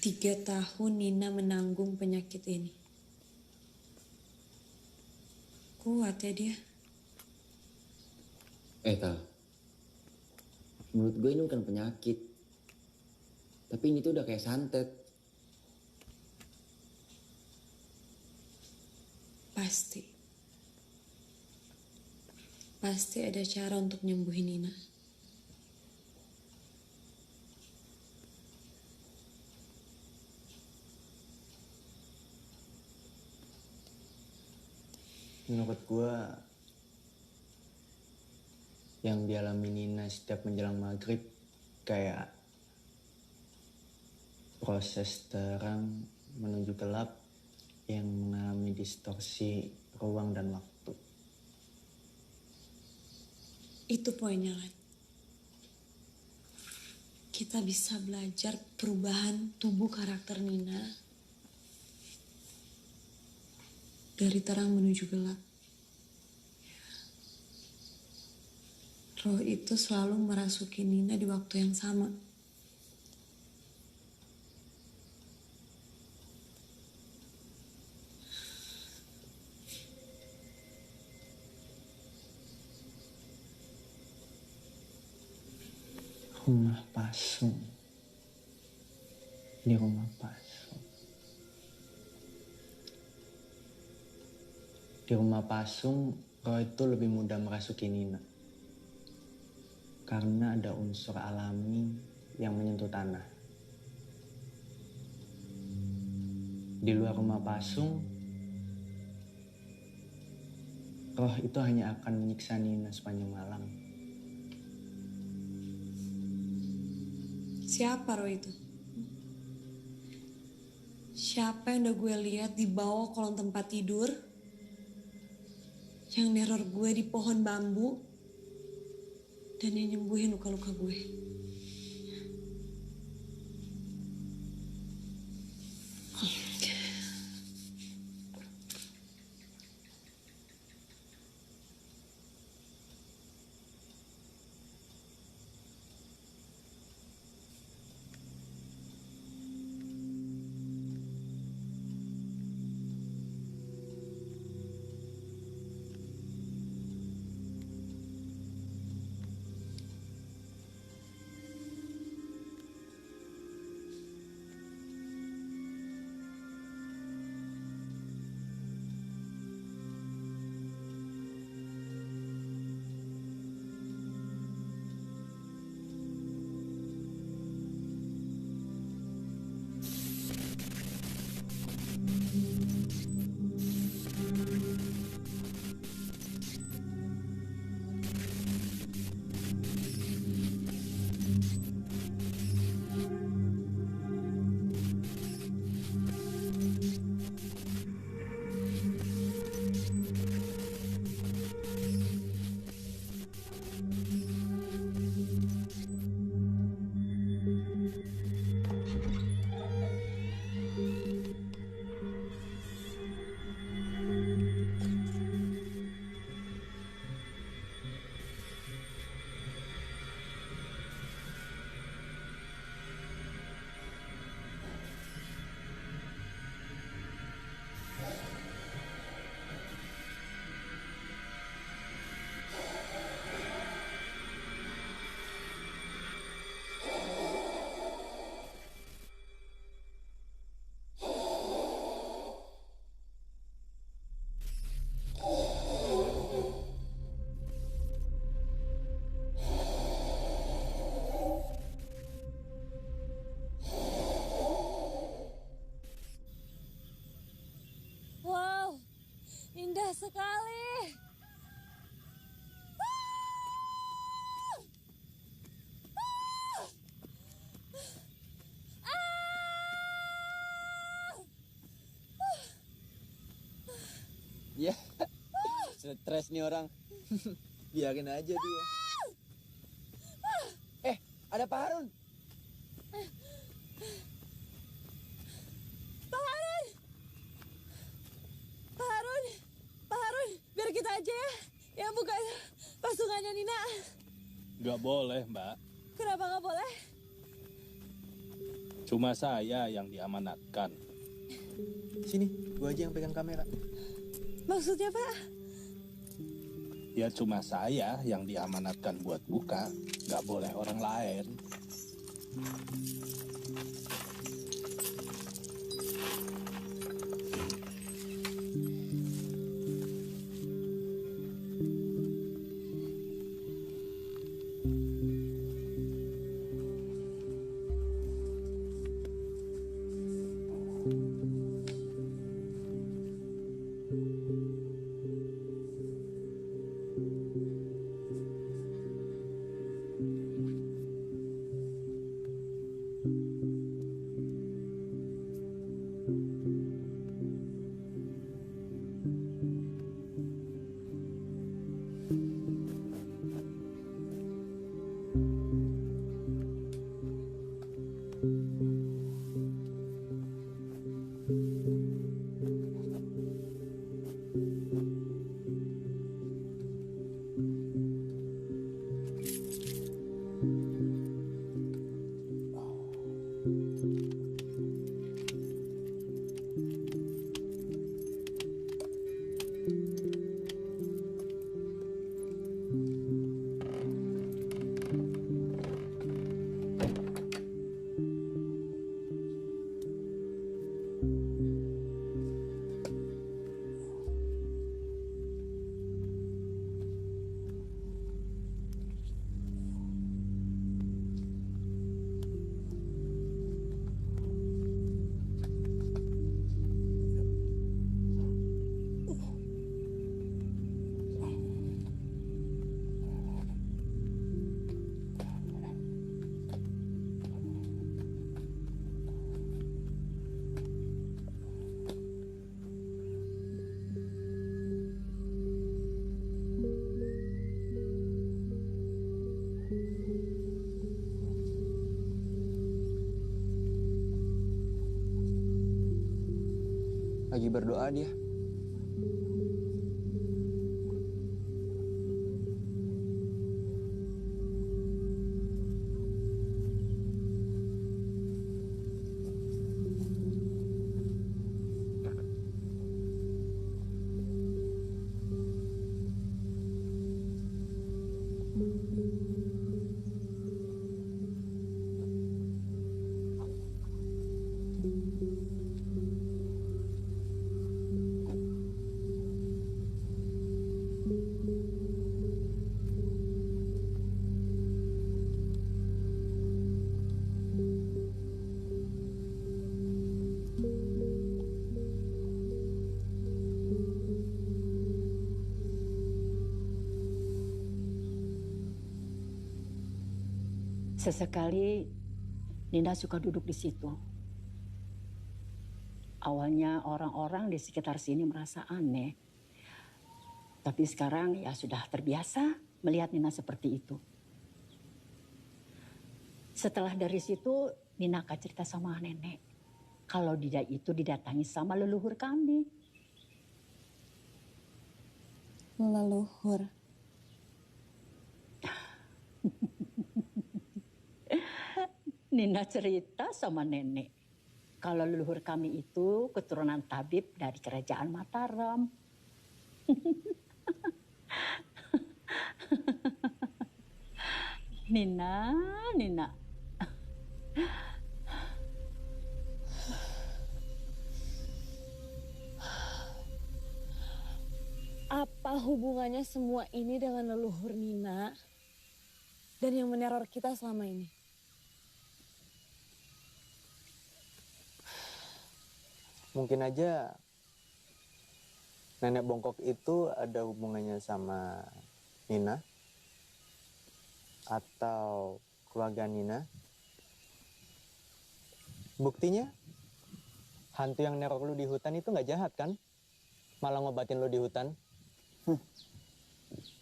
3 tahun Nina menanggung penyakit ini. Kuat ya dia. Tal, menurut gue ini bukan penyakit. Tapi ini tuh udah kayak santet. Pasti ada cara untuk nyembuhin Nina. Menurut gue, yang dialami Nina setiap menjelang maghrib kayak proses terang menuju gelap yang mengalami distorsi ruang dan waktu. Itu poinnya, Lan. Kita bisa belajar perubahan tubuh karakter Nina dari terang menuju gelap. Roh itu selalu merasuki Nina di waktu yang sama. Rumah Pasung. Di Rumah Pasung. Di Rumah Pasung, roh itu lebih mudah merasuki Nina. Karena ada unsur alami yang menyentuh tanah. Di luar Rumah Pasung, roh itu hanya akan menyiksa Nina sepanjang malam. Siapa roh itu? Siapa yang udah gue lihat di bawah kolong tempat tidur? Yang neror gue di pohon bambu? Dan yang nyembuhin luka-luka gue? Indah sekali. Ya, stres nih orang. Biarin aja dia. Ada Pak Harun. Pak Harun, biar kita aja ya yang buka pasukannya Nina. Gak boleh, Mbak. Kenapa gak boleh? Cuma saya yang diamanatkan. Sini, gua aja yang pegang kamera. Maksudnya, Pak? Ya cuma saya yang diamanatkan buat buka, nggak boleh orang lain. Lagi berdoa dia. Sesekali Nina suka duduk di situ. Awalnya orang-orang di sekitar sini merasa aneh. Tapi sekarang ya sudah terbiasa melihat Nina seperti itu. Setelah dari situ Nina akan cerita sama nenek. Kalau dia itu didatangi sama leluhur kami. Leluhur? Nina cerita sama nenek kalau leluhur kami itu keturunan tabib dari kerajaan Mataram. Nina. Apa hubungannya semua ini dengan leluhur Nina dan yang meneror kita selama ini? Mungkin aja nenek bongkok itu ada hubungannya sama Nina atau keluarga Nina. Buktinya hantu yang neror lu di hutan itu nggak jahat kan? Malah ngobatin lu di hutan.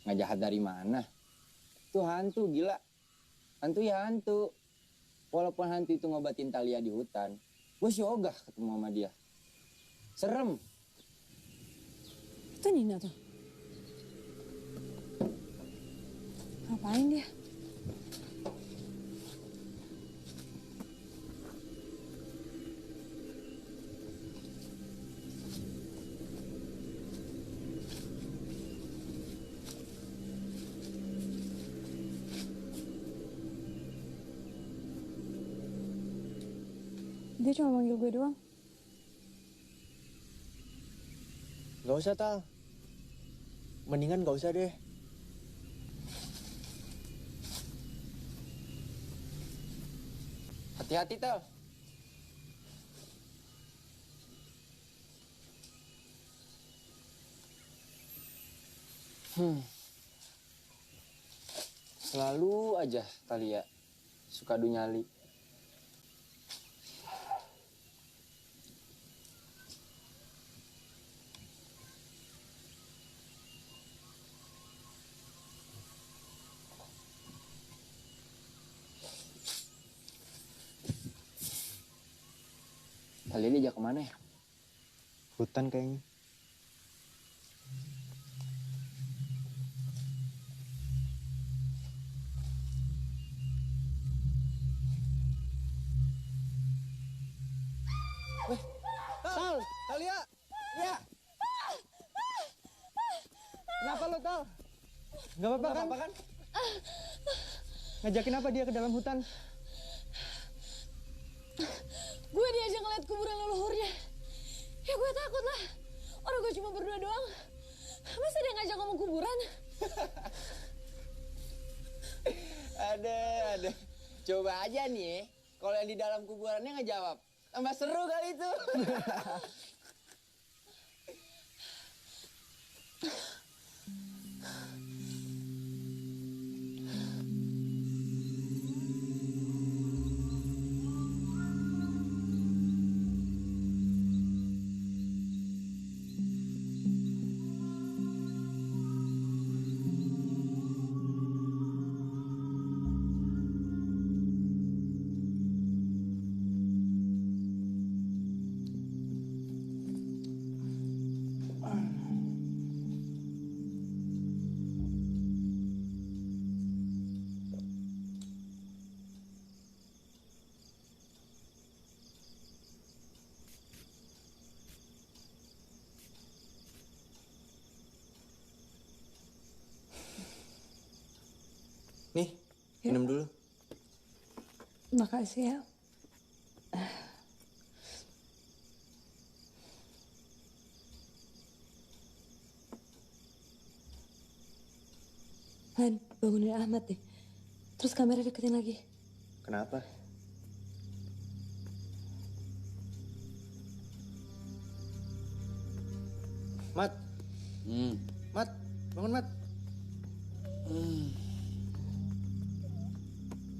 Nggak jahat dari mana? Itu hantu, gila. Hantu ya hantu. Walaupun hantu itu ngobatin Talia di hutan, gue sih ogah ketemu sama dia. Serem. Itu Nina tuh. Ngapain dia? Dia cuma manggil gue doang. Gak usah, Tal. Mendingan gak usah deh. Hati-hati, Tal. Selalu aja Talia suka adu nyali. Talia diajak kemana ya? Hutan kayaknya. Tal, Talia, ya. Kenapa lo, Tal? Gak apa-apa kan? Ngajakin apa dia ke dalam hutan? Gue diajak ngeliat kuburan leluhurnya. Ya gue takut lah. Orang gue cuma berdua doang. Masa dia ngajak ngomong kuburan? Ada. Coba aja nih ya. Kalau yang di dalam kuburannya ngejawab. Tambah seru kali itu. Nih, minum dulu. Makasih ya. Han, bangunin Ahmad deh. Terus kamera deketin lagi. Kenapa? Mat. Mat, bangun, Mat.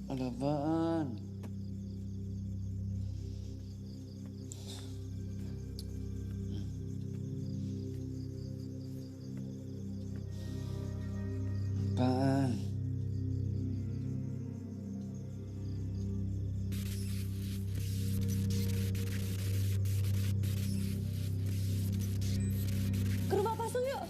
Ada apaan? Apaan? Ke rumah pasung yuk.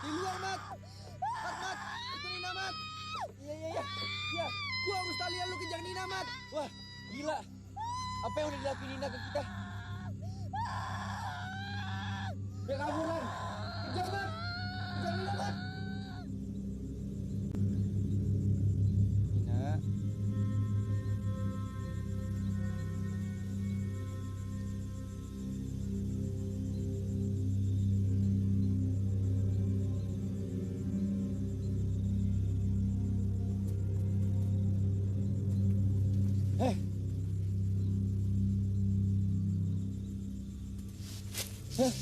Di luar, Mat. Mat. Itu Nina, Mat. Iya. Gua harus Talia, lu kejar Nina, Mat. Wah, gila. Apa yang udah dilakuin Nina ke kita? Dia kabur, Lan. Kejar, Mat. Kejar Nina, Mat. Nina. Nina.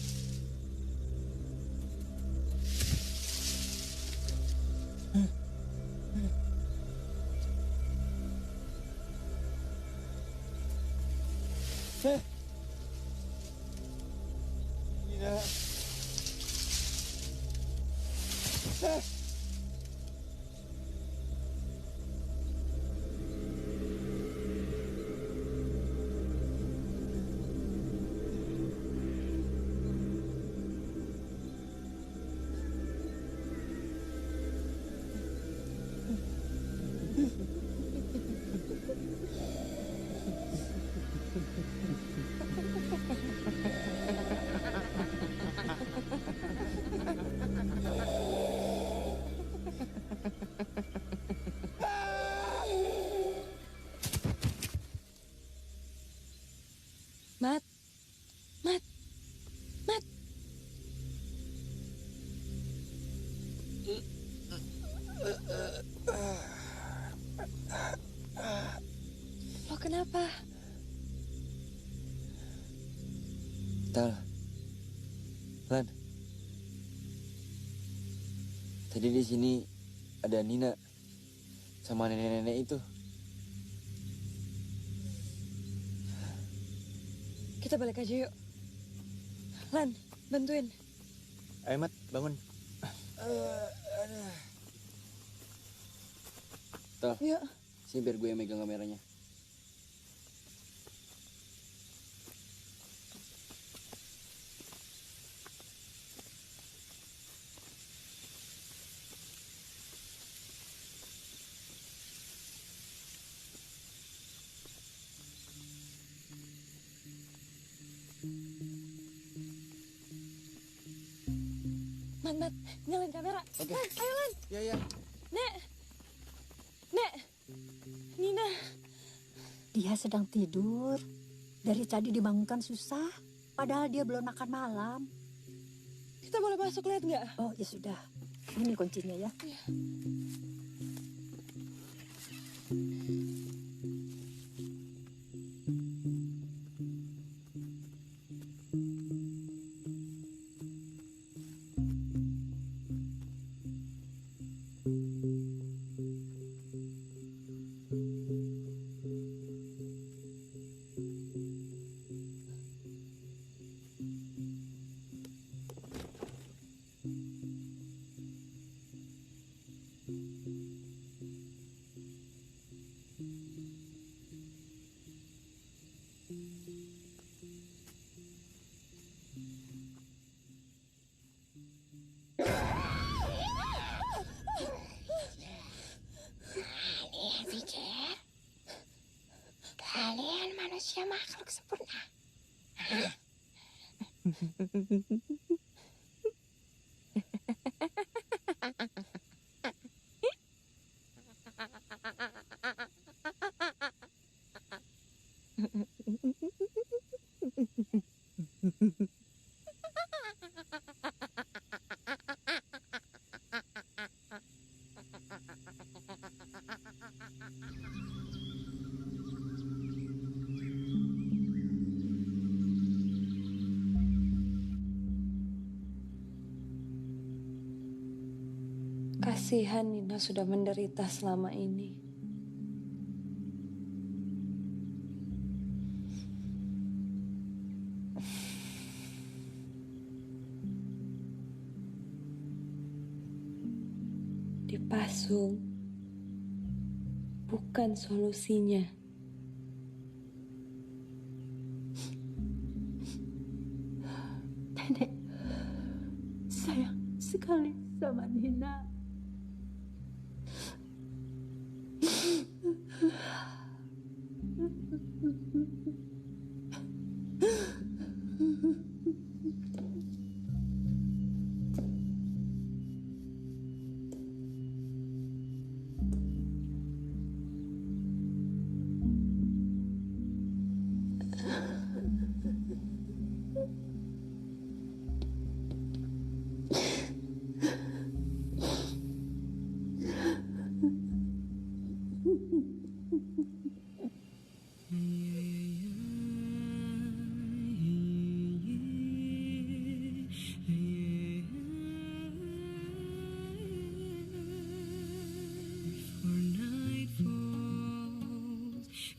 Mat. Mat. Mat. Lo kenapa? Tal. Lan. Tadi di sini ada Nina sama nenek-nenek itu. Kita balik aja yuk. Lan, bantuin. Ayo Mat, bangun. Tal, Yuk. sini biar gue yang megang kameranya. Mat, nyalain kamera. Oke. Ayo Lan. Iya. Nek. Nina. Dia sedang tidur. Dari tadi dibangunkan susah. Padahal dia belum makan malam. Kita boleh masuk lihat nggak? Oh ya sudah. Ini kuncinya ya. Iya. Kalian manusia makhluk sempurna. Kasihan Nina sudah menderita selama ini. Dipasung bukan solusinya. Nenek sayang sekali sama Nina.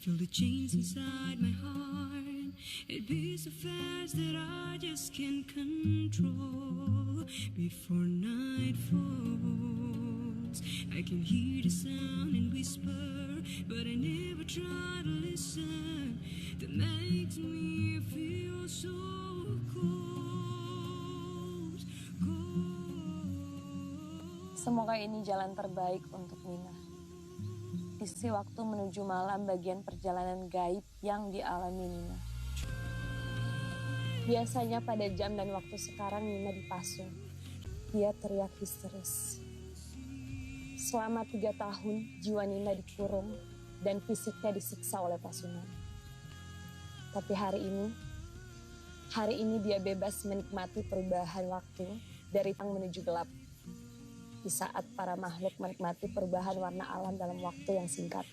Feel the chains inside my heart. It beats so fast that I just can't control. Before night falls, I can hear the sound and whisper, but I never try to listen. That makes me feel so cold, cold. Semoga ini jalan terbaik untuk Nina. Isi waktu menuju malam bagian perjalanan gaib yang dialami Nina. Biasanya pada jam dan waktu sekarang Nina dipasung. Dia teriak histeris. Selama 3 tahun jiwa Nina dikurung dan fisiknya disiksa oleh pasungan. Tapi hari ini dia bebas menikmati perubahan waktu dari terang menuju gelap. Di saat para makhluk menikmati perubahan warna alam dalam waktu yang singkat.